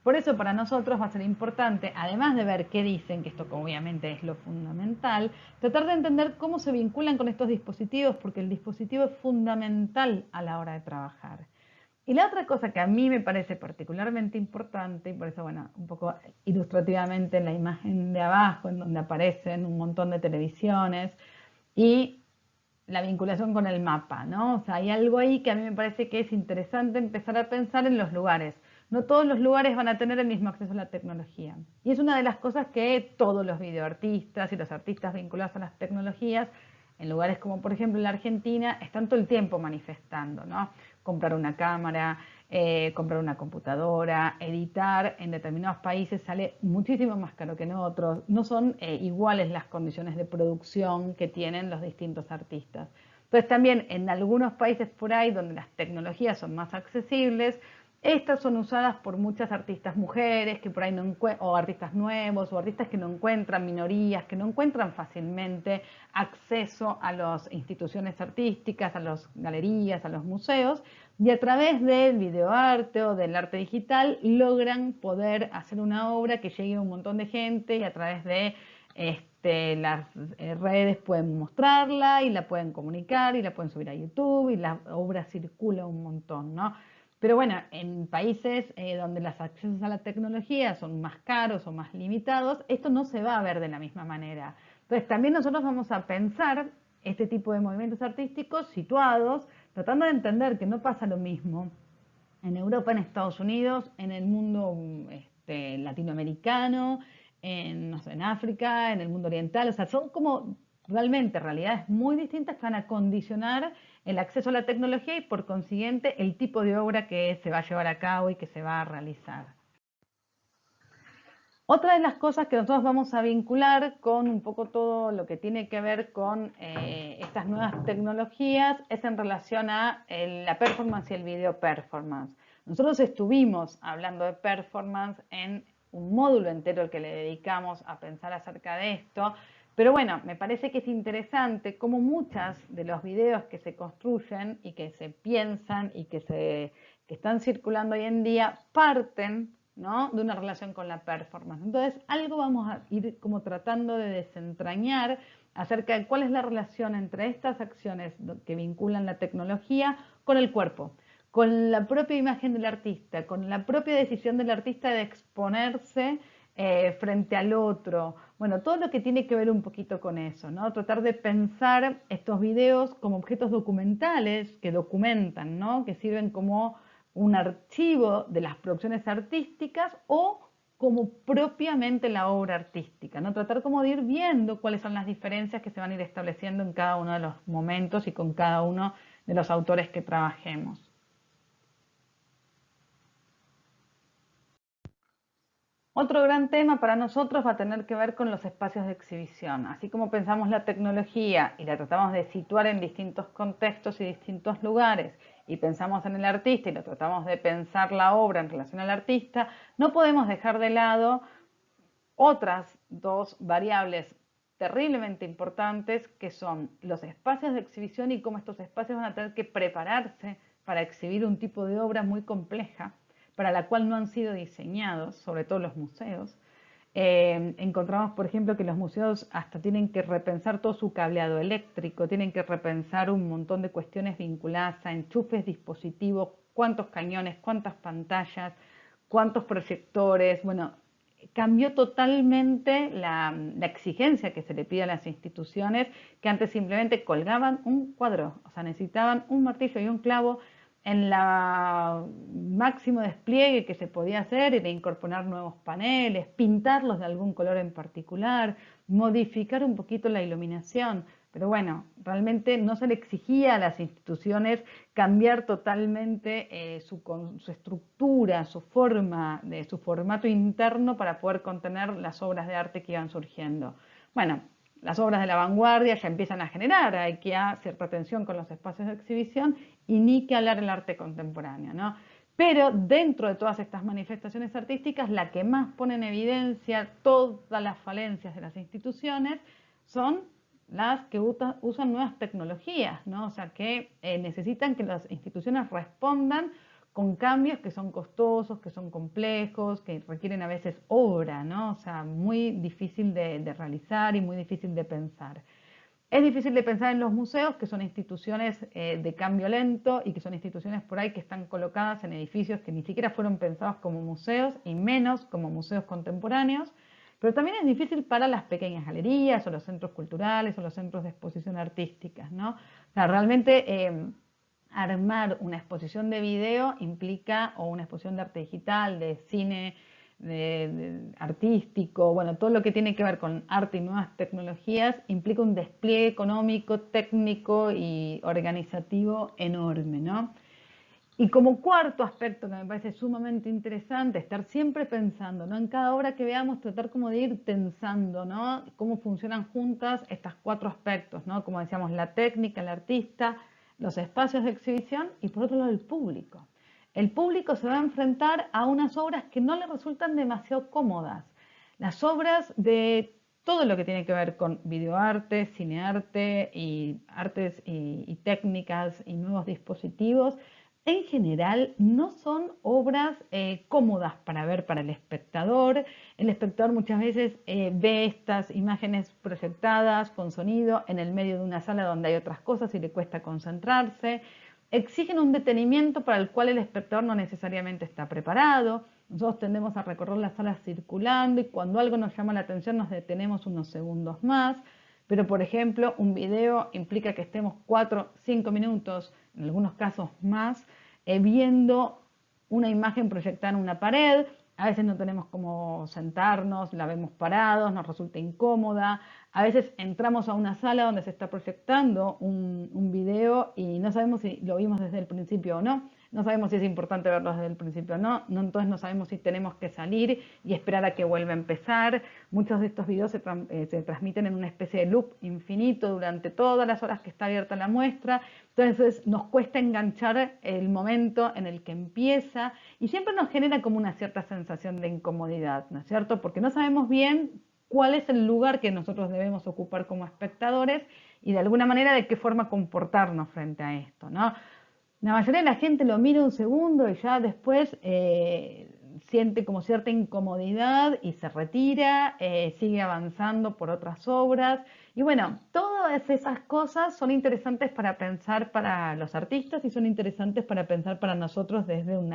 Por eso para nosotros va a ser importante, además de ver qué dicen, que esto obviamente es lo fundamental, tratar de entender cómo se vinculan con estos dispositivos, porque el dispositivo es fundamental a la hora de trabajar. Y la otra cosa que a mí me parece particularmente importante, y por eso, bueno, un poco ilustrativamente en la imagen de abajo, en donde aparecen un montón de televisiones, y la vinculación con el mapa, ¿no? O sea, hay algo ahí que a mí me parece que es interesante empezar a pensar en los lugares. No todos los lugares van a tener el mismo acceso a la tecnología. Y es una de las cosas que todos los videoartistas y los artistas vinculados a las tecnologías, en lugares como por ejemplo la Argentina, están todo el tiempo manifestando, ¿no? Comprar una cámara, comprar una computadora, editar en determinados países sale muchísimo más caro que en otros. No son iguales las condiciones de producción que tienen los distintos artistas. Entonces también en algunos países por ahí donde las tecnologías son más accesibles, estas son usadas por muchas artistas mujeres que por ahí no o artistas nuevos o artistas que no encuentran, minorías que no encuentran fácilmente acceso a las instituciones artísticas, a las galerías, a los museos, y a través del videoarte o del arte digital logran poder hacer una obra que llegue a un montón de gente y a través de las redes pueden mostrarla y la pueden comunicar y la pueden subir a YouTube y la obra circula un montón, ¿no? Pero bueno, en países donde los accesos a la tecnología son más caros o más limitados, esto no se va a ver de la misma manera. Entonces también nosotros vamos a pensar este tipo de movimientos artísticos situados, tratando de entender que no pasa lo mismo en Europa, en Estados Unidos, en el mundo latinoamericano, no sé, en África, en el mundo oriental. O sea, son como realmente realidades muy distintas que van a condicionar el acceso a la tecnología y por consiguiente el tipo de obra que se va a llevar a cabo y que se va a realizar. Otra de las cosas que nosotros vamos a vincular con un poco todo lo que tiene que ver con estas nuevas tecnologías es en relación a la performance y el video performance. Nosotros estuvimos hablando de performance en un módulo entero al que le dedicamos a pensar acerca de esto, pero bueno, me parece que es interesante cómo muchos de los videos que se construyen y que se piensan y que están circulando hoy en día parten, ¿no?, de una relación con la performance. Entonces, algo vamos a ir como tratando de desentrañar acerca de cuál es la relación entre estas acciones que vinculan la tecnología con el cuerpo, con la propia imagen del artista, con la propia decisión del artista de exponerse frente al otro. Bueno, todo lo que tiene que ver un poquito con eso, ¿no? Tratar de pensar estos videos como objetos documentales que documentan, ¿no? Que sirven como un archivo de las producciones artísticas o como propiamente la obra artística, ¿no? Tratar como de ir viendo cuáles son las diferencias que se van a ir estableciendo en cada uno de los momentos y con cada uno de los autores que trabajemos. Otro gran tema para nosotros va a tener que ver con los espacios de exhibición. Así como pensamos la tecnología y la tratamos de situar en distintos contextos y distintos lugares, y pensamos en el artista y lo tratamos de pensar la obra en relación al artista, no podemos dejar de lado otras dos variables terriblemente importantes que son los espacios de exhibición y cómo estos espacios van a tener que prepararse para exhibir un tipo de obra muy compleja para la cual no han sido diseñados, sobre todo los museos. Encontramos, por ejemplo, que los museos hasta tienen que repensar todo su cableado eléctrico, tienen que repensar un montón de cuestiones vinculadas a enchufes, dispositivos, cuántos cañones, cuántas pantallas, cuántos proyectores. Bueno, cambió totalmente la exigencia que se le pide a las instituciones, que antes simplemente colgaban un cuadro, o sea, necesitaban un martillo y un clavo en la máximo despliegue que se podía hacer, era incorporar nuevos paneles, pintarlos de algún color en particular, modificar un poquito la iluminación. Pero bueno, realmente no se le exigía a las instituciones cambiar totalmente su estructura, su forma, su formato interno para poder contener las obras de arte que iban surgiendo. Bueno, las obras de la vanguardia ya empiezan a generar, hay que dar cierta tensión con los espacios de exhibición y ni que hablar del arte contemporáneo, ¿no? Pero dentro de todas estas manifestaciones artísticas, la que más pone en evidencia todas las falencias de las instituciones son las que usan nuevas tecnologías, ¿no? O sea, que necesitan que las instituciones respondan con cambios que son costosos, que son complejos, que requieren a veces obra, ¿no? O sea, muy difícil de realizar y muy difícil de pensar. Es difícil de pensar en los museos, que son instituciones de cambio lento y que son instituciones por ahí que están colocadas en edificios que ni siquiera fueron pensados como museos y menos como museos contemporáneos. Pero también es difícil para las pequeñas galerías o los centros culturales o los centros de exposición artísticas, ¿no? O sea, realmente armar una exposición de video implica, o una exposición de arte digital, de cine, artístico, bueno, todo lo que tiene que ver con arte y nuevas tecnologías implica un despliegue económico, técnico y organizativo enorme, ¿no? Y como cuarto aspecto que me parece sumamente interesante, estar siempre pensando, ¿no? En cada obra que veamos, tratar como de ir tensando, ¿no? Cómo funcionan juntas estos cuatro aspectos, ¿no? Como decíamos, la técnica, el artista, los espacios de exhibición y por otro lado el público. El público se va a enfrentar a unas obras que no le resultan demasiado cómodas. Las obras de todo lo que tiene que ver con videoarte, cinearte y artes y técnicas y nuevos dispositivos, en general no son obras cómodas para ver para el espectador. El espectador muchas veces ve estas imágenes proyectadas con sonido en el medio de una sala donde hay otras cosas y le cuesta concentrarse. Exigen un detenimiento para el cual el espectador no necesariamente está preparado. Nosotros tendemos a recorrer las salas circulando y cuando algo nos llama la atención nos detenemos unos segundos más. Pero, por ejemplo, un video implica que estemos 4, 5 minutos, en algunos casos más, viendo una imagen proyectada en una pared. A veces no tenemos cómo sentarnos, la vemos parados, nos resulta incómoda. A veces entramos a una sala donde se está proyectando un video y no sabemos si lo vimos desde el principio o no. No sabemos si es importante verlo desde el principio o no. Entonces no sabemos si tenemos que salir y esperar a que vuelva a empezar. Muchos de estos videos se transmiten en una especie de loop infinito durante todas las horas que está abierta la muestra. Entonces nos cuesta enganchar el momento en el que empieza y siempre nos genera como una cierta sensación de incomodidad, ¿no es cierto? Porque no sabemos bien cuál es el lugar que nosotros debemos ocupar como espectadores y de alguna manera de qué forma comportarnos frente a esto, ¿no? La mayoría de la gente lo mira un segundo y ya después siente como cierta incomodidad y se retira, sigue avanzando por otras obras. Y bueno, todas esas cosas son interesantes para pensar para los artistas y son interesantes para pensar para nosotros desde un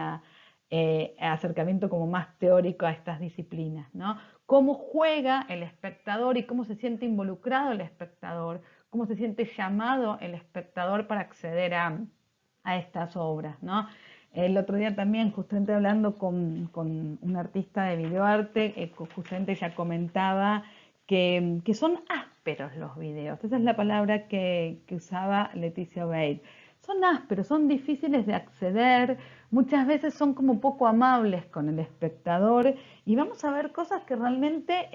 acercamiento como más teórico a estas disciplinas, ¿no? Cómo juega el espectador y cómo se siente involucrado el espectador, cómo se siente llamado el espectador para acceder a estas obras, ¿no? El otro día también, justamente hablando con un artista de videoarte, justamente ella comentaba que son ásperos los videos. Esa es la palabra que usaba Leticia Obeid. Son ásperos, son difíciles de acceder, muchas veces son como poco amables con el espectador y vamos a ver cosas que realmente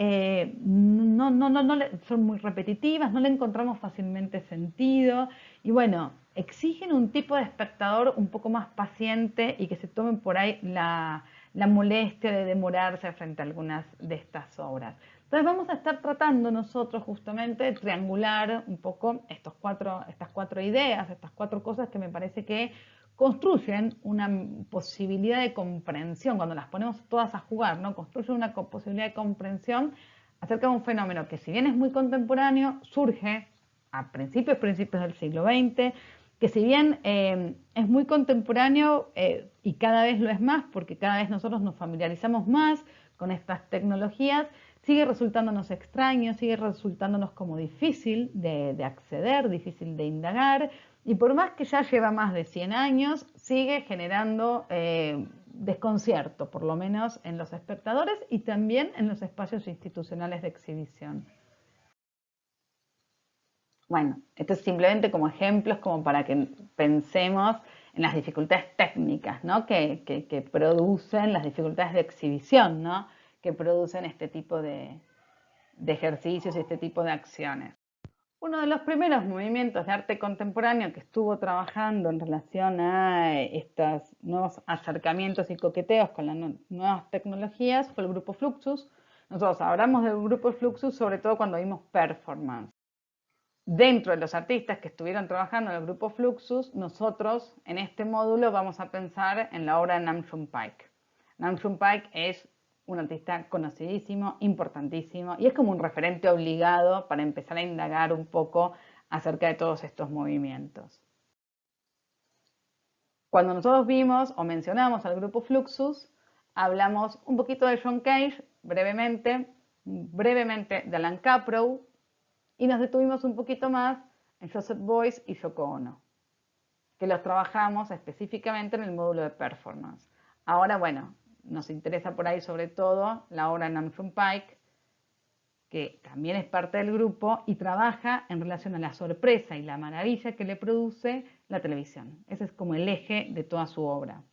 son muy repetitivas, no le encontramos fácilmente sentido y bueno, exigen un tipo de espectador un poco más paciente y que se tomen por ahí la molestia de demorarse frente a algunas de estas obras. Entonces vamos a estar tratando nosotros justamente de triangular un poco estas cuatro ideas, estas cuatro cosas que me parece que construyen una posibilidad de comprensión, cuando las ponemos todas a jugar, ¿no? Construyen una posibilidad de comprensión acerca de un fenómeno que si bien es muy contemporáneo, surge a principios del siglo XX, que si bien es muy contemporáneo y cada vez lo es más, porque cada vez nosotros nos familiarizamos más con estas tecnologías, sigue resultándonos extraño, sigue resultándonos como difícil de acceder, difícil de indagar, y por más que ya lleva más de 100 años, sigue generando desconcierto, por lo menos en los espectadores y también en los espacios institucionales de exhibición. Bueno, esto es simplemente como ejemplos, como para que pensemos en las dificultades técnicas, ¿no? que producen las dificultades de exhibición, ¿no? Que producen este tipo de ejercicios y este tipo de acciones. Uno de los primeros movimientos de arte contemporáneo que estuvo trabajando en relación a estos nuevos acercamientos y coqueteos con las nuevas tecnologías fue el grupo Fluxus. Nosotros hablamos del grupo Fluxus sobre todo cuando vimos performance. Dentro de los artistas que estuvieron trabajando en el grupo Fluxus, nosotros en este módulo vamos a pensar en la obra de Nam June Paik. Nam June Paik es un artista conocidísimo, importantísimo, y es como un referente obligado para empezar a indagar un poco acerca de todos estos movimientos. Cuando nosotros vimos o mencionamos al grupo Fluxus, hablamos un poquito de John Cage, brevemente de Alan Caprow, y nos detuvimos un poquito más en Joseph Beuys y Yoko Ono, que los trabajamos específicamente en el módulo de performance. Ahora, bueno, nos interesa por ahí sobre todo la obra de Nam June Paik, que también es parte del grupo y trabaja en relación a la sorpresa y la maravilla que le produce la televisión. Ese es como el eje de toda su obra.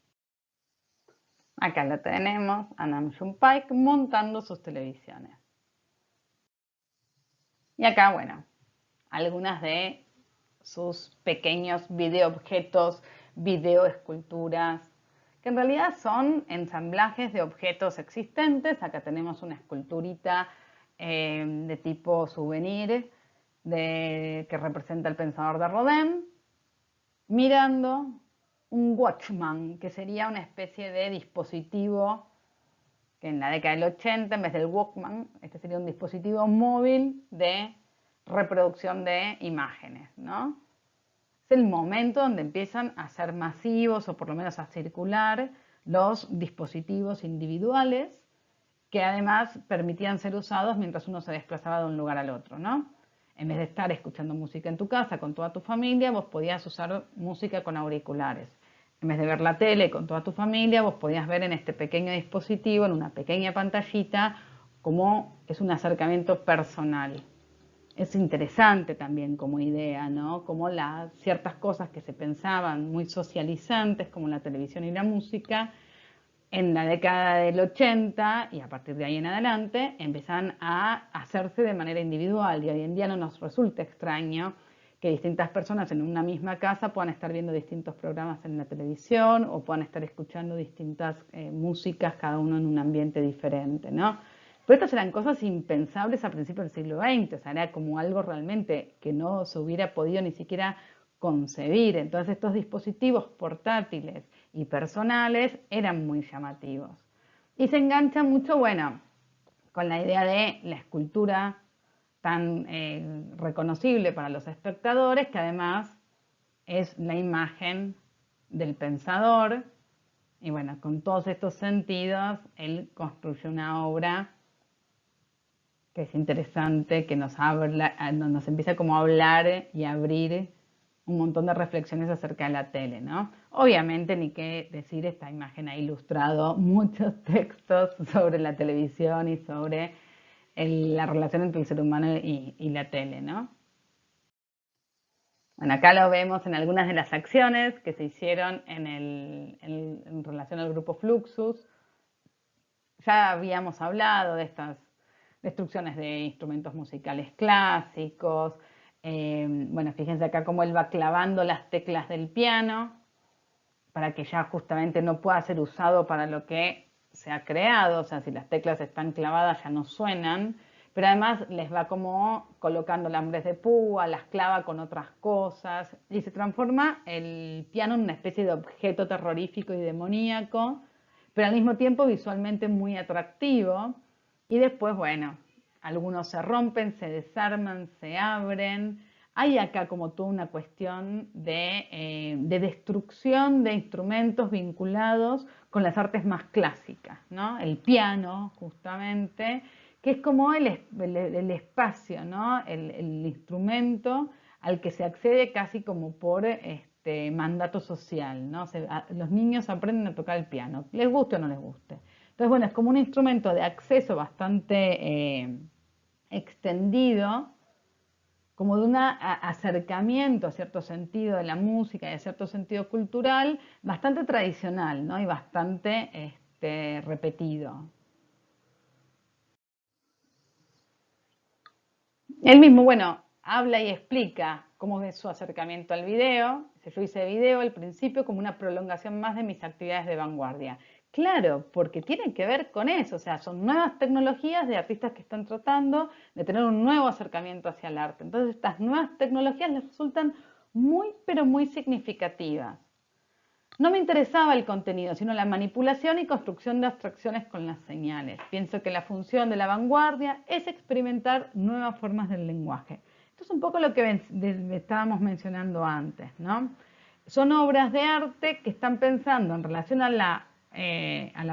Acá la tenemos a Nam June Paik montando sus televisiones. Y acá, bueno, algunas de sus pequeños videoobjetos, videoesculturas, que en realidad son ensamblajes de objetos existentes. Acá tenemos una esculturita de tipo souvenir que representa el pensador de Rodin, mirando un Watchman, que sería una especie de dispositivo que en la década del 80, en vez del Walkman, este sería un dispositivo móvil de reproducción de imágenes, ¿no? Es el momento donde empiezan a ser masivos o por lo menos a circular los dispositivos individuales que además permitían ser usados mientras uno se desplazaba de un lugar al otro, ¿no? En vez de estar escuchando música en tu casa con toda tu familia, vos podías usar música con auriculares. En vez de ver la tele con toda tu familia, vos podías ver en este pequeño dispositivo, en una pequeña pantallita, cómo es un acercamiento personal. Es interesante también como idea, ¿no? Como ciertas cosas que se pensaban muy socializantes, como la televisión y la música, en la década del 80 y a partir de ahí en adelante empiezan a hacerse de manera individual y hoy en día no nos resulta extraño que distintas personas en una misma casa puedan estar viendo distintos programas en la televisión o puedan estar escuchando distintas músicas, cada uno en un ambiente diferente, ¿no? Pero estas eran cosas impensables a principios del siglo XX, o sea, era como algo realmente que no se hubiera podido ni siquiera concebir. Entonces estos dispositivos portátiles y personales eran muy llamativos. Y se engancha mucho, bueno, con la idea de la escultura tan reconocible para los espectadores, que además es la imagen del pensador. Y bueno, con todos estos sentidos, él construye una obra que es interesante, que nos empieza como a hablar y a abrir un montón de reflexiones acerca de la tele, ¿no? Obviamente, ni qué decir, esta imagen ha ilustrado muchos textos sobre la televisión y sobre la relación entre el ser humano y la tele, ¿no? Bueno, acá lo vemos en algunas de las acciones que se hicieron en relación al grupo Fluxus. Ya habíamos hablado de estas destrucciones de instrumentos musicales clásicos. Bueno, fíjense acá cómo él va clavando las teclas del piano para que ya justamente no pueda ser usado para lo que se ha creado. O sea, si las teclas están clavadas ya no suenan. Pero además les va como colocando alambres de púa, las clava con otras cosas y se transforma el piano en una especie de objeto terrorífico y demoníaco, pero al mismo tiempo visualmente muy atractivo. Y después, bueno, algunos se rompen, se desarman, se abren. Hay acá como toda una cuestión de destrucción de instrumentos vinculados con las artes más clásicas, ¿no? El piano, justamente, que es como el espacio, ¿no? El instrumento al que se accede casi como por mandato social, ¿no? Los niños aprenden a tocar el piano, les guste o no les guste. Entonces, bueno, es como un instrumento de acceso bastante extendido, como de un acercamiento a cierto sentido de la música y a cierto sentido cultural, bastante tradicional, ¿no? Y bastante repetido. Él mismo, bueno, habla y explica cómo es su acercamiento al video. Yo hice video al principio como una prolongación más de mis actividades de vanguardia. Claro, porque tiene que ver con eso, o sea, son nuevas tecnologías de artistas que están tratando de tener un nuevo acercamiento hacia el arte. Entonces, estas nuevas tecnologías les resultan muy, pero muy significativas. No me interesaba el contenido, sino la manipulación y construcción de abstracciones con las señales. Pienso que la función de la vanguardia es experimentar nuevas formas del lenguaje. Esto es un poco lo que estábamos mencionando antes, ¿no? Son obras de arte que están pensando en relación a la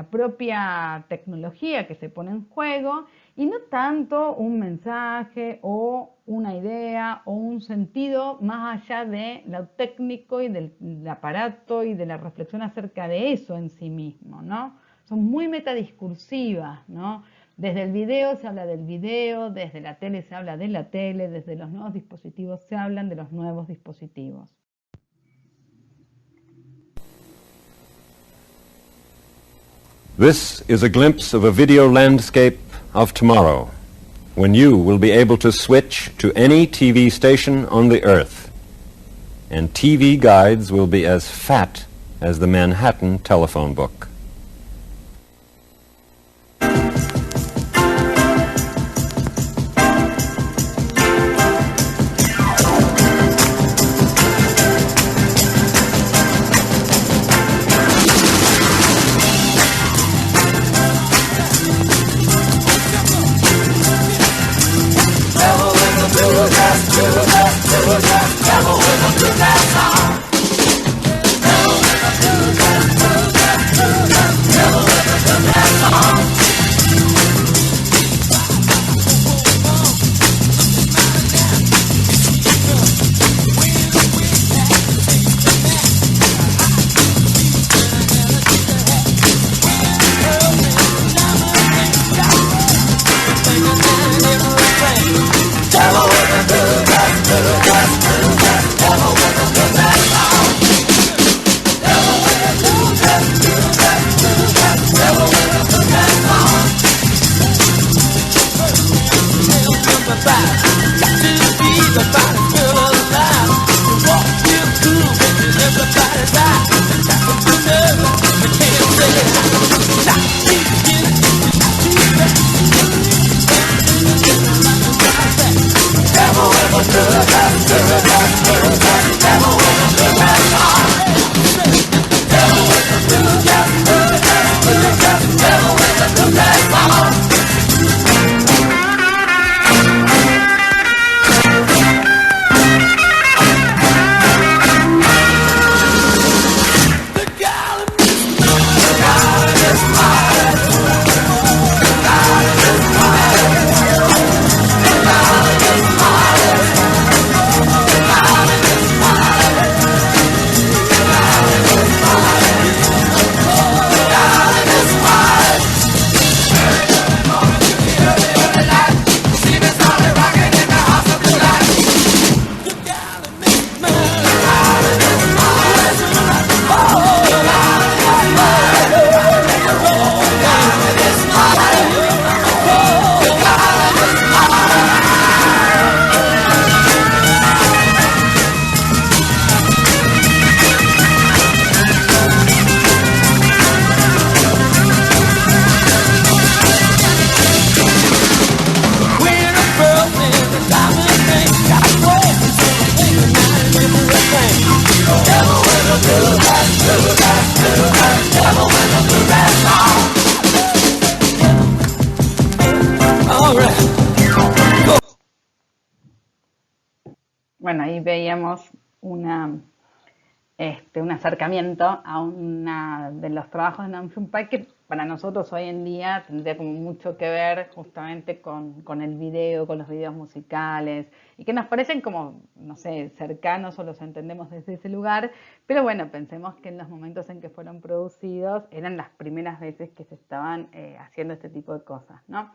propia tecnología que se pone en juego y no tanto un mensaje o una idea o un sentido más allá de lo técnico y del aparato y de la reflexión acerca de eso en sí mismo, ¿no? Son muy metadiscursivas, ¿no? Desde el video se habla del video, desde la tele se habla de la tele, desde los nuevos dispositivos se hablan de los nuevos dispositivos. This is a glimpse of a video landscape of tomorrow, when you will be able to switch to any TV station on the earth, and TV guides will be as fat as the Manhattan telephone book. Bueno, ahí veíamos un acercamiento a uno de los trabajos de Nam June Paik que para nosotros hoy en día tendría como mucho que ver justamente con el video, con los videos musicales y que nos parecen como, no sé, cercanos o los entendemos desde ese lugar, pero bueno, pensemos que en los momentos en que fueron producidos eran las primeras veces que se estaban haciendo este tipo de cosas, ¿no?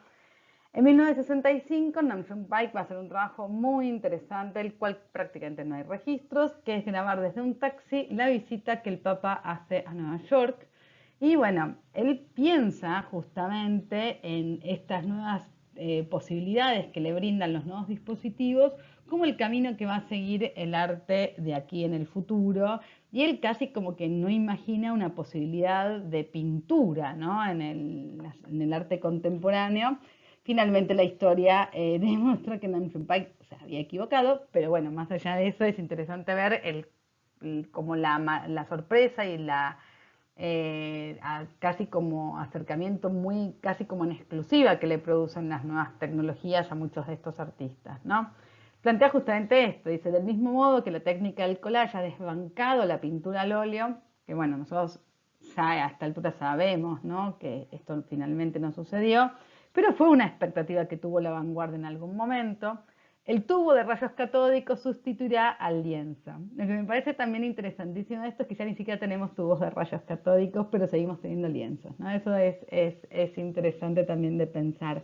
En 1965, Nam June Paik va a hacer un trabajo muy interesante, el cual prácticamente no hay registros, que es grabar desde un taxi la visita que el Papa hace a Nueva York. Y bueno, él piensa justamente en estas nuevas posibilidades que le brindan los nuevos dispositivos como el camino que va a seguir el arte de aquí en el futuro. Y él casi como que no imagina una posibilidad de pintura, ¿no? En el arte contemporáneo. Finalmente la historia demuestra que Nam June Paik se había equivocado, pero bueno, más allá de eso es interesante ver como la sorpresa y casi como acercamiento muy casi como en exclusiva que le producen las nuevas tecnologías a muchos de estos artistas, ¿no? Plantea justamente esto, dice, del mismo modo que la técnica del collage ha desbancado la pintura al óleo, que bueno, nosotros ya a esta altura sabemos, ¿no?, que esto finalmente no sucedió, pero fue una expectativa que tuvo la vanguardia en algún momento. El tubo de rayos catódicos sustituirá al lienzo. Lo que me parece también interesantísimo de esto es que ya ni siquiera tenemos tubos de rayos catódicos, pero seguimos teniendo lienzos, ¿no? Eso es interesante también de pensar.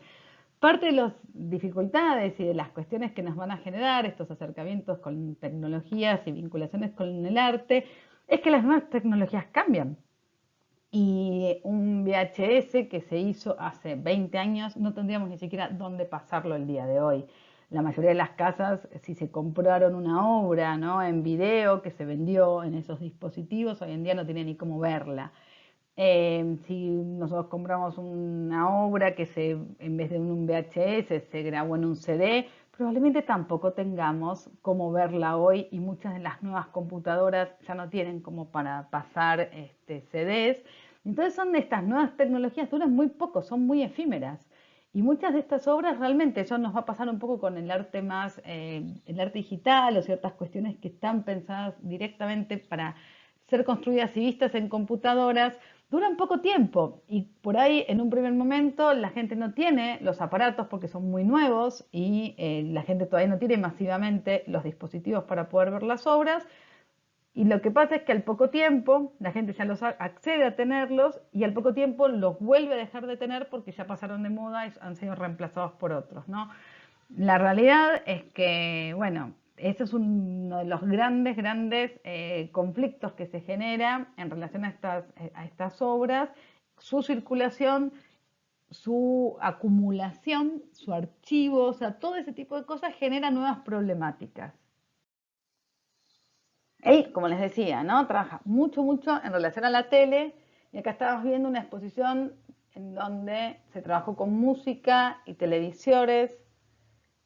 Parte de las dificultades y de las cuestiones que nos van a generar estos acercamientos con tecnologías y vinculaciones con el arte es que las nuevas tecnologías cambian. Y un VHS que se hizo hace 20 años no tendríamos ni siquiera dónde pasarlo el día de hoy. La mayoría de las casas, si se compraron una obra, ¿no?, en video que se vendió en esos dispositivos, hoy en día no tiene ni cómo verla. Si nosotros compramos una obra que en vez de un VHS se grabó en un CD, probablemente tampoco tengamos cómo verla hoy y muchas de las nuevas computadoras ya no tienen como para pasar CDs. Entonces son de estas nuevas tecnologías, duran muy poco, son muy efímeras. Y muchas de estas obras realmente, eso nos va a pasar un poco con el arte el arte digital o ciertas cuestiones que están pensadas directamente para ser construidas y vistas en computadoras, duran poco tiempo y por ahí en un primer momento la gente no tiene los aparatos porque son muy nuevos y la gente todavía no tiene masivamente los dispositivos para poder ver las obras. Y lo que pasa es que al poco tiempo la gente ya los accede a tenerlos y al poco tiempo los vuelve a dejar de tener porque ya pasaron de moda y han sido reemplazados por otros, ¿no? La realidad es que, bueno, ese es uno de los grandes conflictos que se genera en relación a estas obras, su circulación, su acumulación, su archivo, o sea, todo ese tipo de cosas genera nuevas problemáticas. Él, como les decía, ¿no?, trabaja mucho en relación a la tele y acá estamos viendo una exposición en donde se trabajó con música y televisores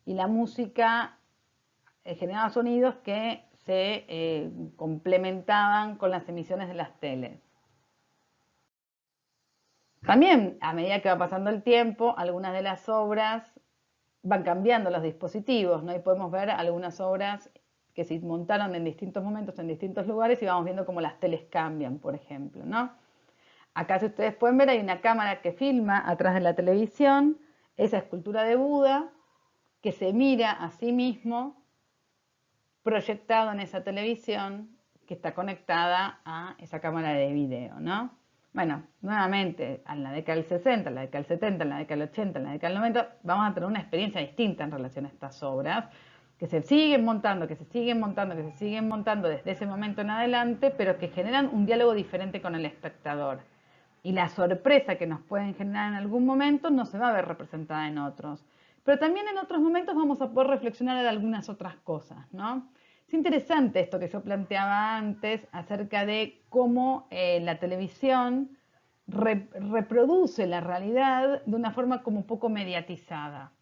y la música generaba sonidos que se complementaban con las emisiones de las teles. También, a medida que va pasando el tiempo, algunas de las obras van cambiando los dispositivos, ¿no? Y podemos ver algunas obras que se montaron en distintos momentos, en distintos lugares, y vamos viendo cómo las teles cambian, por ejemplo, ¿no? Acá, si ustedes pueden ver, hay una cámara que filma atrás de la televisión esa escultura de Buda que se mira a sí mismo proyectado en esa televisión que está conectada a esa cámara de video, ¿no? Bueno, nuevamente, en la década del 60, en la década del 70, en la década del 80, en la década del 90, vamos a tener una experiencia distinta en relación a estas obras, que se siguen montando, que se siguen montando, que se siguen montando desde ese momento en adelante, pero que generan un diálogo diferente con el espectador. Y la sorpresa que nos pueden generar en algún momento no se va a ver representada en otros. Pero también en otros momentos vamos a poder reflexionar de algunas otras cosas, ¿no? Es interesante esto que yo planteaba antes acerca de cómo la televisión reproduce la realidad de una forma como poco mediatizada.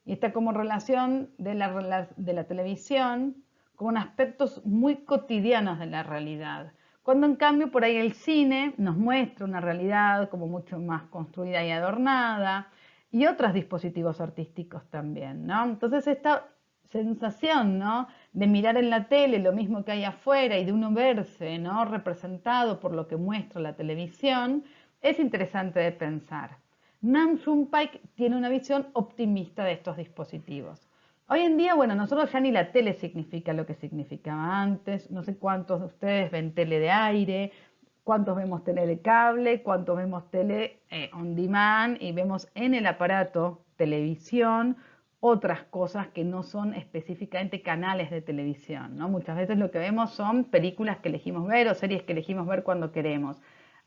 Y está como relación de la televisión con aspectos muy cotidianos de la realidad. Cuando en cambio por ahí el cine nos muestra una realidad como mucho más construida y adornada y otros dispositivos artísticos también, ¿no? Entonces esta sensación, ¿no?, de mirar en la tele lo mismo que hay afuera y de uno verse, ¿no?, representado por lo que muestra la televisión, es interesante de pensar. Nam June Paik tiene una visión optimista de estos dispositivos. Hoy en día, bueno, nosotros ya ni la tele significa lo que significaba antes. No sé cuántos de ustedes ven tele de aire, cuántos vemos tele de cable, cuántos vemos tele on demand y vemos en el aparato televisión otras cosas que no son específicamente canales de televisión, ¿no? Muchas veces lo que vemos son películas que elegimos ver o series que elegimos ver cuando queremos.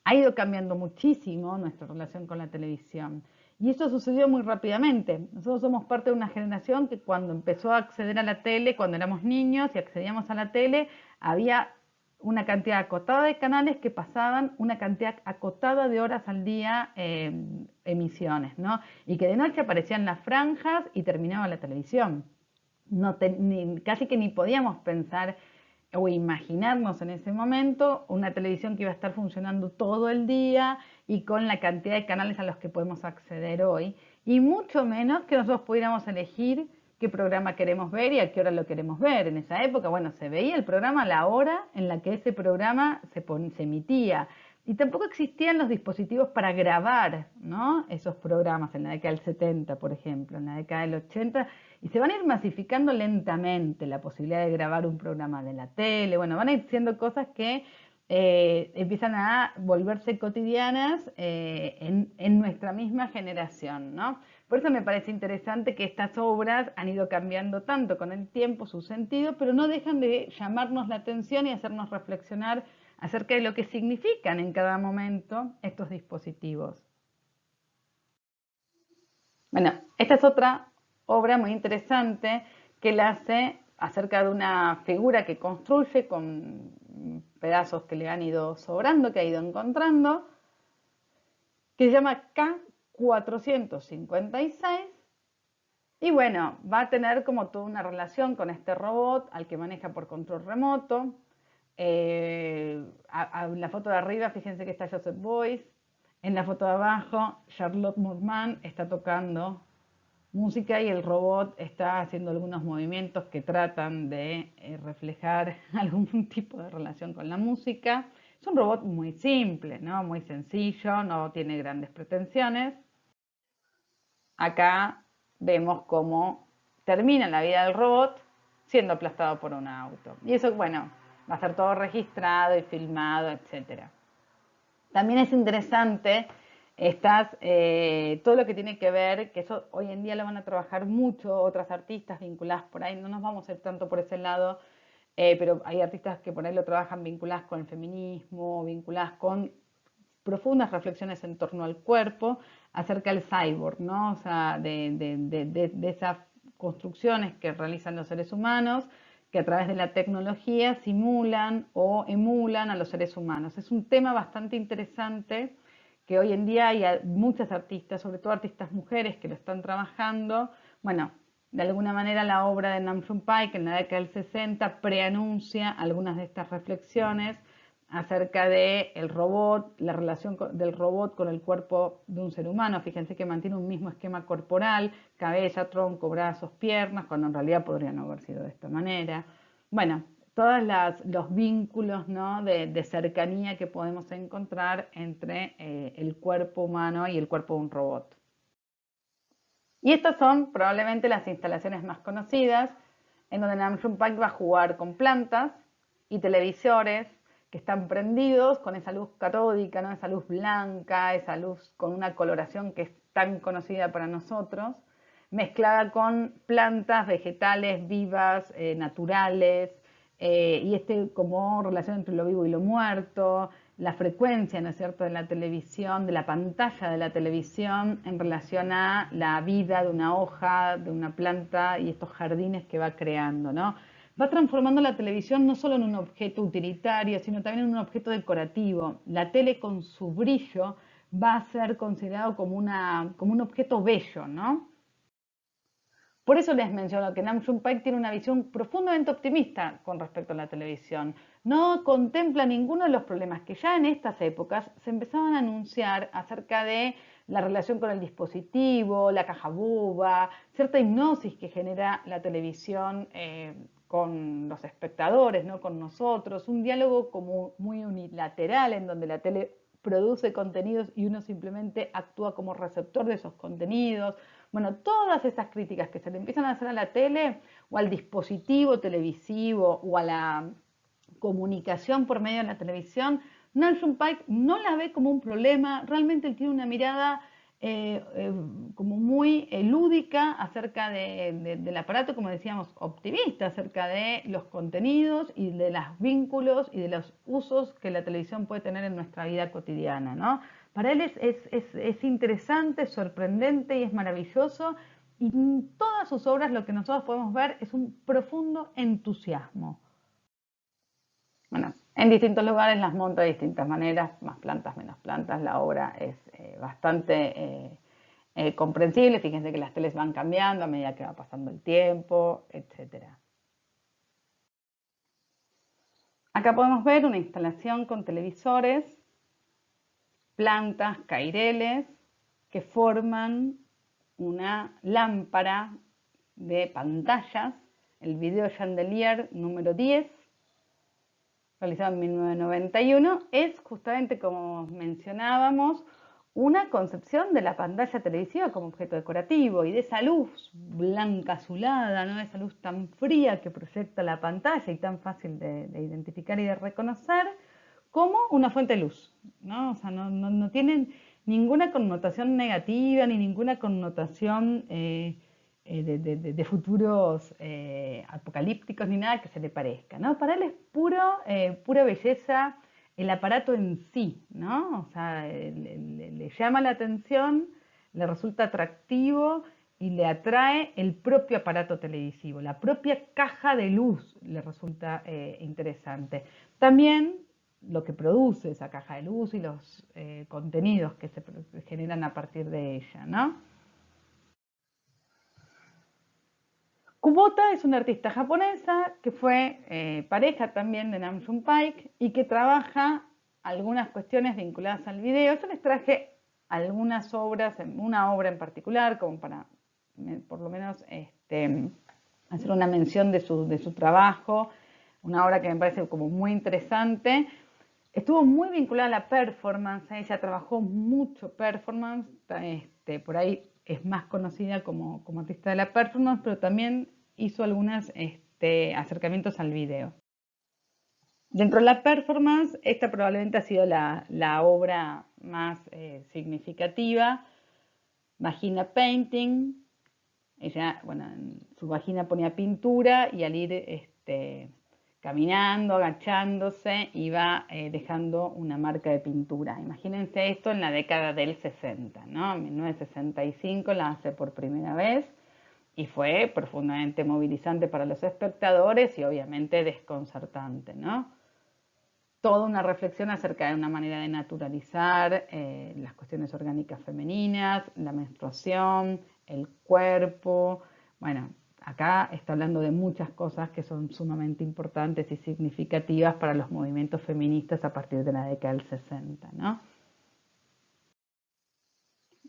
Ha ido cambiando muchísimo nuestra relación con la televisión. Y eso sucedió muy rápidamente. Nosotros somos parte de una generación que cuando empezó a acceder a la tele, cuando éramos niños y accedíamos a la tele, había una cantidad acotada de canales que pasaban una cantidad acotada de horas al día emisiones, ¿no? Y que de noche aparecían las franjas y terminaba la televisión. Casi que ni podíamos pensar o imaginarnos en ese momento una televisión que iba a estar funcionando todo el día y con la cantidad de canales a los que podemos acceder hoy, y mucho menos que nosotros pudiéramos elegir qué programa queremos ver y a qué hora lo queremos ver. En esa época, bueno, se veía el programa a la hora en la que ese programa se emitía. Y tampoco existían los dispositivos para grabar, ¿no?, esos programas en la década del 70, por ejemplo, en la década del 80, y se van a ir masificando lentamente la posibilidad de grabar un programa de la tele. Bueno, van a ir siendo cosas que empiezan a volverse cotidianas en nuestra misma generación, ¿no? Por eso me parece interesante que estas obras han ido cambiando tanto con el tiempo su sentido, pero no dejan de llamarnos la atención y hacernos reflexionar acerca de lo que significan en cada momento estos dispositivos. Bueno, esta es otra obra muy interesante que él hace acerca de una figura que construye con pedazos que le han ido sobrando, que ha ido encontrando, que se llama K456. Y bueno, va a tener como toda una relación con este robot al que maneja por control remoto. A la foto de arriba, fíjense que está Joseph Beuys. En la foto de abajo, Charlotte Moorman está tocando música y el robot está haciendo algunos movimientos que tratan de reflejar algún tipo de relación con la música. Es un robot muy simple, ¿no? Muy sencillo, no tiene grandes pretensiones. Acá vemos cómo termina la vida del robot siendo aplastado por un auto. Y eso, bueno, va a ser todo registrado y filmado, etc. También es interesante todo lo que tiene que ver, que eso hoy en día lo van a trabajar mucho otras artistas vinculadas por ahí, no nos vamos a ir tanto por ese lado, pero hay artistas que por ahí lo trabajan vinculadas con el feminismo, vinculadas con profundas reflexiones en torno al cuerpo, acerca del cyborg, ¿no? O sea, de esas construcciones que realizan los seres humanos, que a través de la tecnología simulan o emulan a los seres humanos. Es un tema bastante interesante que hoy en día hay muchas artistas, sobre todo artistas mujeres, que lo están trabajando. Bueno, de alguna manera la obra de Nam June Paik en la década del 60 preanuncia algunas de estas reflexiones acerca de el robot, la relación del robot con el cuerpo de un ser humano. Fíjense que mantiene un mismo esquema corporal, cabeza, tronco, brazos, piernas, cuando en realidad podrían haber sido de esta manera. Bueno, todos los vínculos, ¿no?, de cercanía que podemos encontrar entre el cuerpo humano y el cuerpo de un robot. Y estas son probablemente las instalaciones más conocidas, en donde Nam June Paik va a jugar con plantas y televisores que están prendidos con esa luz catódica, ¿no?, esa luz blanca, esa luz con una coloración que es tan conocida para nosotros, mezclada con plantas, vegetales vivas, naturales, y como relación entre lo vivo y lo muerto, la frecuencia, ¿no es cierto?, de la televisión, de la pantalla de la televisión en relación a la vida de una hoja, de una planta y estos jardines que va creando, ¿no? Va transformando la televisión no solo en un objeto utilitario, sino también en un objeto decorativo. La tele con su brillo va a ser considerado como un objeto bello, ¿no? Por eso les menciono que Nam June Paik tiene una visión profundamente optimista con respecto a la televisión. No contempla ninguno de los problemas que ya en estas épocas se empezaban a anunciar acerca de la relación con el dispositivo, la caja boba, cierta hipnosis que genera la televisión con los espectadores, ¿no?, con nosotros, un diálogo como muy unilateral en donde la tele produce contenidos y uno simplemente actúa como receptor de esos contenidos. Bueno, todas esas críticas que se le empiezan a hacer a la tele o al dispositivo televisivo o a la comunicación por medio de la televisión, Nam June Paik no la ve como un problema, realmente él tiene una mirada como muy lúdica acerca del aparato, como decíamos, optimista, acerca de los contenidos y de los vínculos y de los usos que la televisión puede tener en nuestra vida cotidiana, ¿no? Para él es interesante, es sorprendente y es maravilloso. Y en todas sus obras lo que nosotros podemos ver es un profundo entusiasmo. Bueno, en distintos lugares las monta de distintas maneras, más plantas, menos plantas. La obra es bastante comprensible. Fíjense que las teles van cambiando a medida que va pasando el tiempo, etc. Acá podemos ver una instalación con televisores, plantas, caireles, que forman una lámpara de pantallas, el video chandelier número 10, realizado en 1991, es justamente, como mencionábamos, una concepción de la pantalla televisiva como objeto decorativo y de esa luz blanca azulada, ¿no? Esa luz tan fría que proyecta la pantalla y tan fácil de identificar y de reconocer, como una fuente de luz, ¿no? O sea, no tienen ninguna connotación negativa ni ninguna connotación de futuros apocalípticos ni nada que se le parezca, ¿no? Para él es pura belleza el aparato en sí, ¿no? O sea, le llama la atención, le resulta atractivo y le atrae el propio aparato televisivo, la propia caja de luz le resulta interesante. También lo que produce esa caja de luz y los contenidos que se generan a partir de ella, ¿no? Kubota es una artista japonesa que fue pareja también de Nam June Paik y que trabaja algunas cuestiones vinculadas al video. Yo les traje algunas obras, una obra en particular, como para por lo menos hacer una mención de su trabajo, una obra que me parece como muy interesante. Estuvo muy vinculada a la performance, ella trabajó mucho performance, por ahí es más conocida como artista de la performance, pero también hizo algunos acercamientos al video. Dentro de la performance, esta probablemente ha sido la obra más significativa, Vagina Painting. Ella, bueno, en su vagina ponía pintura y al ir caminando, agachándose, iba dejando una marca de pintura. Imagínense esto en la década del 60, ¿no? En 1965 la hace por primera vez y fue profundamente movilizante para los espectadores y obviamente desconcertante, ¿no? Toda una reflexión acerca de una manera de naturalizar las cuestiones orgánicas femeninas, la menstruación, el cuerpo. Bueno, acá está hablando de muchas cosas que son sumamente importantes y significativas para los movimientos feministas a partir de la década del 60, ¿no?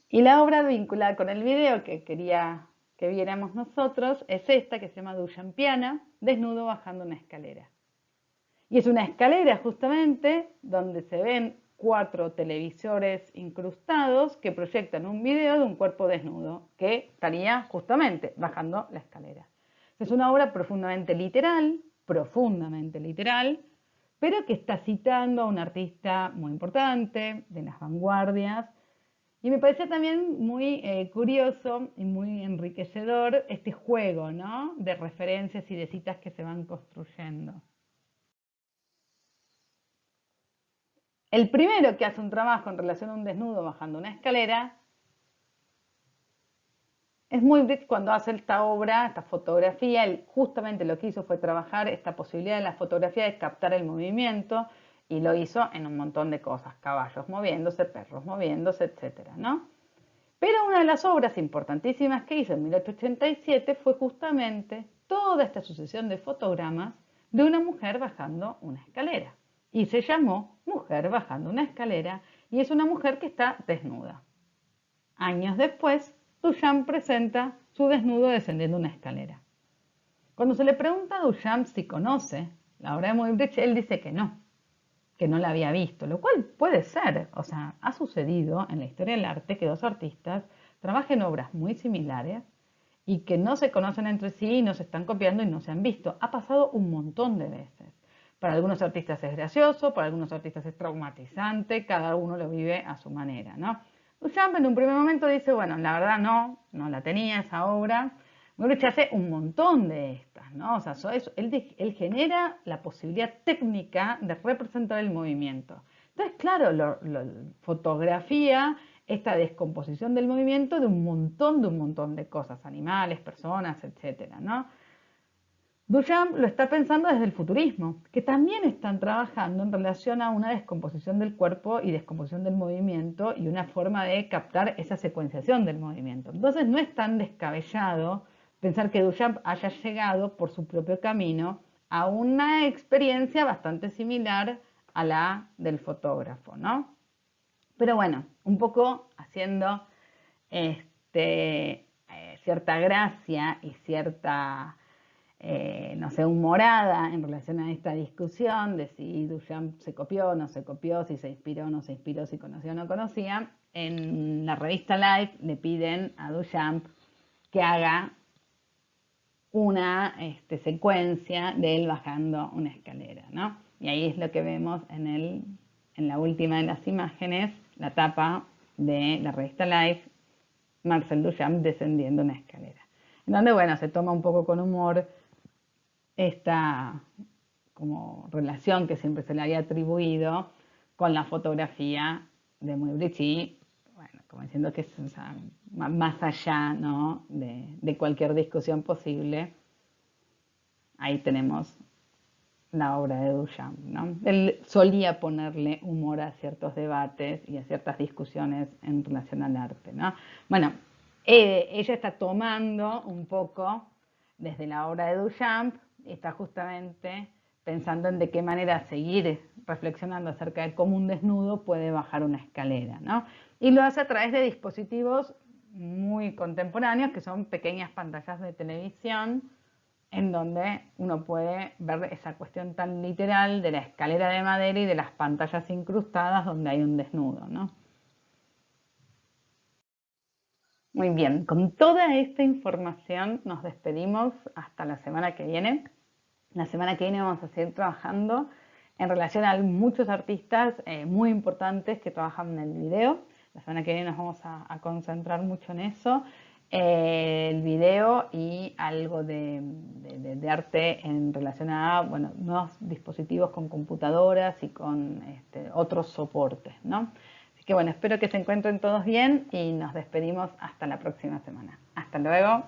Y la obra vinculada con el video que quería que viéramos nosotros es esta, que se llama Duchampiana, desnudo bajando una escalera. Y es una escalera justamente donde se ven 4 televisores incrustados que proyectan un video de un cuerpo desnudo que estaría justamente bajando la escalera. Es una obra profundamente literal, pero que está citando a un artista muy importante, de las vanguardias. Y me parecía también muy curioso y muy enriquecedor este juego, ¿no?, de referencias y de citas que se van construyendo. El primero que hace un trabajo en relación a un desnudo bajando una escalera es Muybridge cuando hace esta obra, esta fotografía. Él justamente lo que hizo fue trabajar esta posibilidad de la fotografía de captar el movimiento y lo hizo en un montón de cosas, caballos moviéndose, perros moviéndose, etcétera, ¿no? Pero una de las obras importantísimas que hizo en 1887 fue justamente toda esta sucesión de fotogramas de una mujer bajando una escalera. Y se llamó Mujer bajando una escalera y es una mujer que está desnuda. Años después, Duchamp presenta su desnudo descendiendo una escalera. Cuando se le pregunta a Duchamp si conoce la obra de Muybridge, él dice que no la había visto, lo cual puede ser. O sea, ha sucedido en la historia del arte que 2 artistas trabajen obras muy similares y que no se conocen entre sí y no se están copiando y no se han visto. Ha pasado un montón de veces. Para algunos artistas es gracioso, para algunos artistas es traumatizante, cada uno lo vive a su manera, ¿no? Duchamp en un primer momento dice, bueno, la verdad no la tenía esa obra. Muybridge hace un montón de estas, ¿no? O sea, él genera la posibilidad técnica de representar el movimiento. Entonces, claro, fotografía esta descomposición del movimiento de un montón de cosas, animales, personas, etcétera, ¿no? Duchamp lo está pensando desde el futurismo, que también están trabajando en relación a una descomposición del cuerpo y descomposición del movimiento y una forma de captar esa secuenciación del movimiento. Entonces no es tan descabellado pensar que Duchamp haya llegado por su propio camino a una experiencia bastante similar a la del fotógrafo, ¿no? Pero bueno, un poco haciendo cierta gracia y cierta, no sé, humorada en relación a esta discusión de si Duchamp se copió o no se copió, si se inspiró o no se inspiró, si conocía o no conocía. En la revista Life le piden a Duchamp que haga una secuencia de él bajando una escalera, ¿no? Y ahí es lo que vemos en la última de las imágenes, la tapa de la revista Life, Marcel Duchamp descendiendo una escalera. En donde, bueno, se toma un poco con humor esta como relación que siempre se le había atribuido con la fotografía de Muybridge, bueno, como diciendo que es, o sea, más allá, ¿no?, de cualquier discusión posible. Ahí tenemos la obra de Duchamp, ¿no? Él solía ponerle humor a ciertos debates y a ciertas discusiones en relación al arte, ¿no? Bueno, ella está tomando un poco desde la obra de Duchamp y está justamente pensando en de qué manera seguir reflexionando acerca de cómo un desnudo puede bajar una escalera, ¿no? Y lo hace a través de dispositivos muy contemporáneos, que son pequeñas pantallas de televisión, en donde uno puede ver esa cuestión tan literal de la escalera de madera y de las pantallas incrustadas donde hay un desnudo, ¿no? Muy bien, con toda esta información nos despedimos hasta la semana que viene. La semana que viene vamos a seguir trabajando en relación a muchos artistas muy importantes que trabajan en el video. La semana que viene nos vamos a concentrar mucho en eso. El video y algo de arte en relación a, bueno, nuevos dispositivos con computadoras y con otros soportes, ¿no? Así que bueno, espero que se encuentren todos bien y nos despedimos hasta la próxima semana. Hasta luego.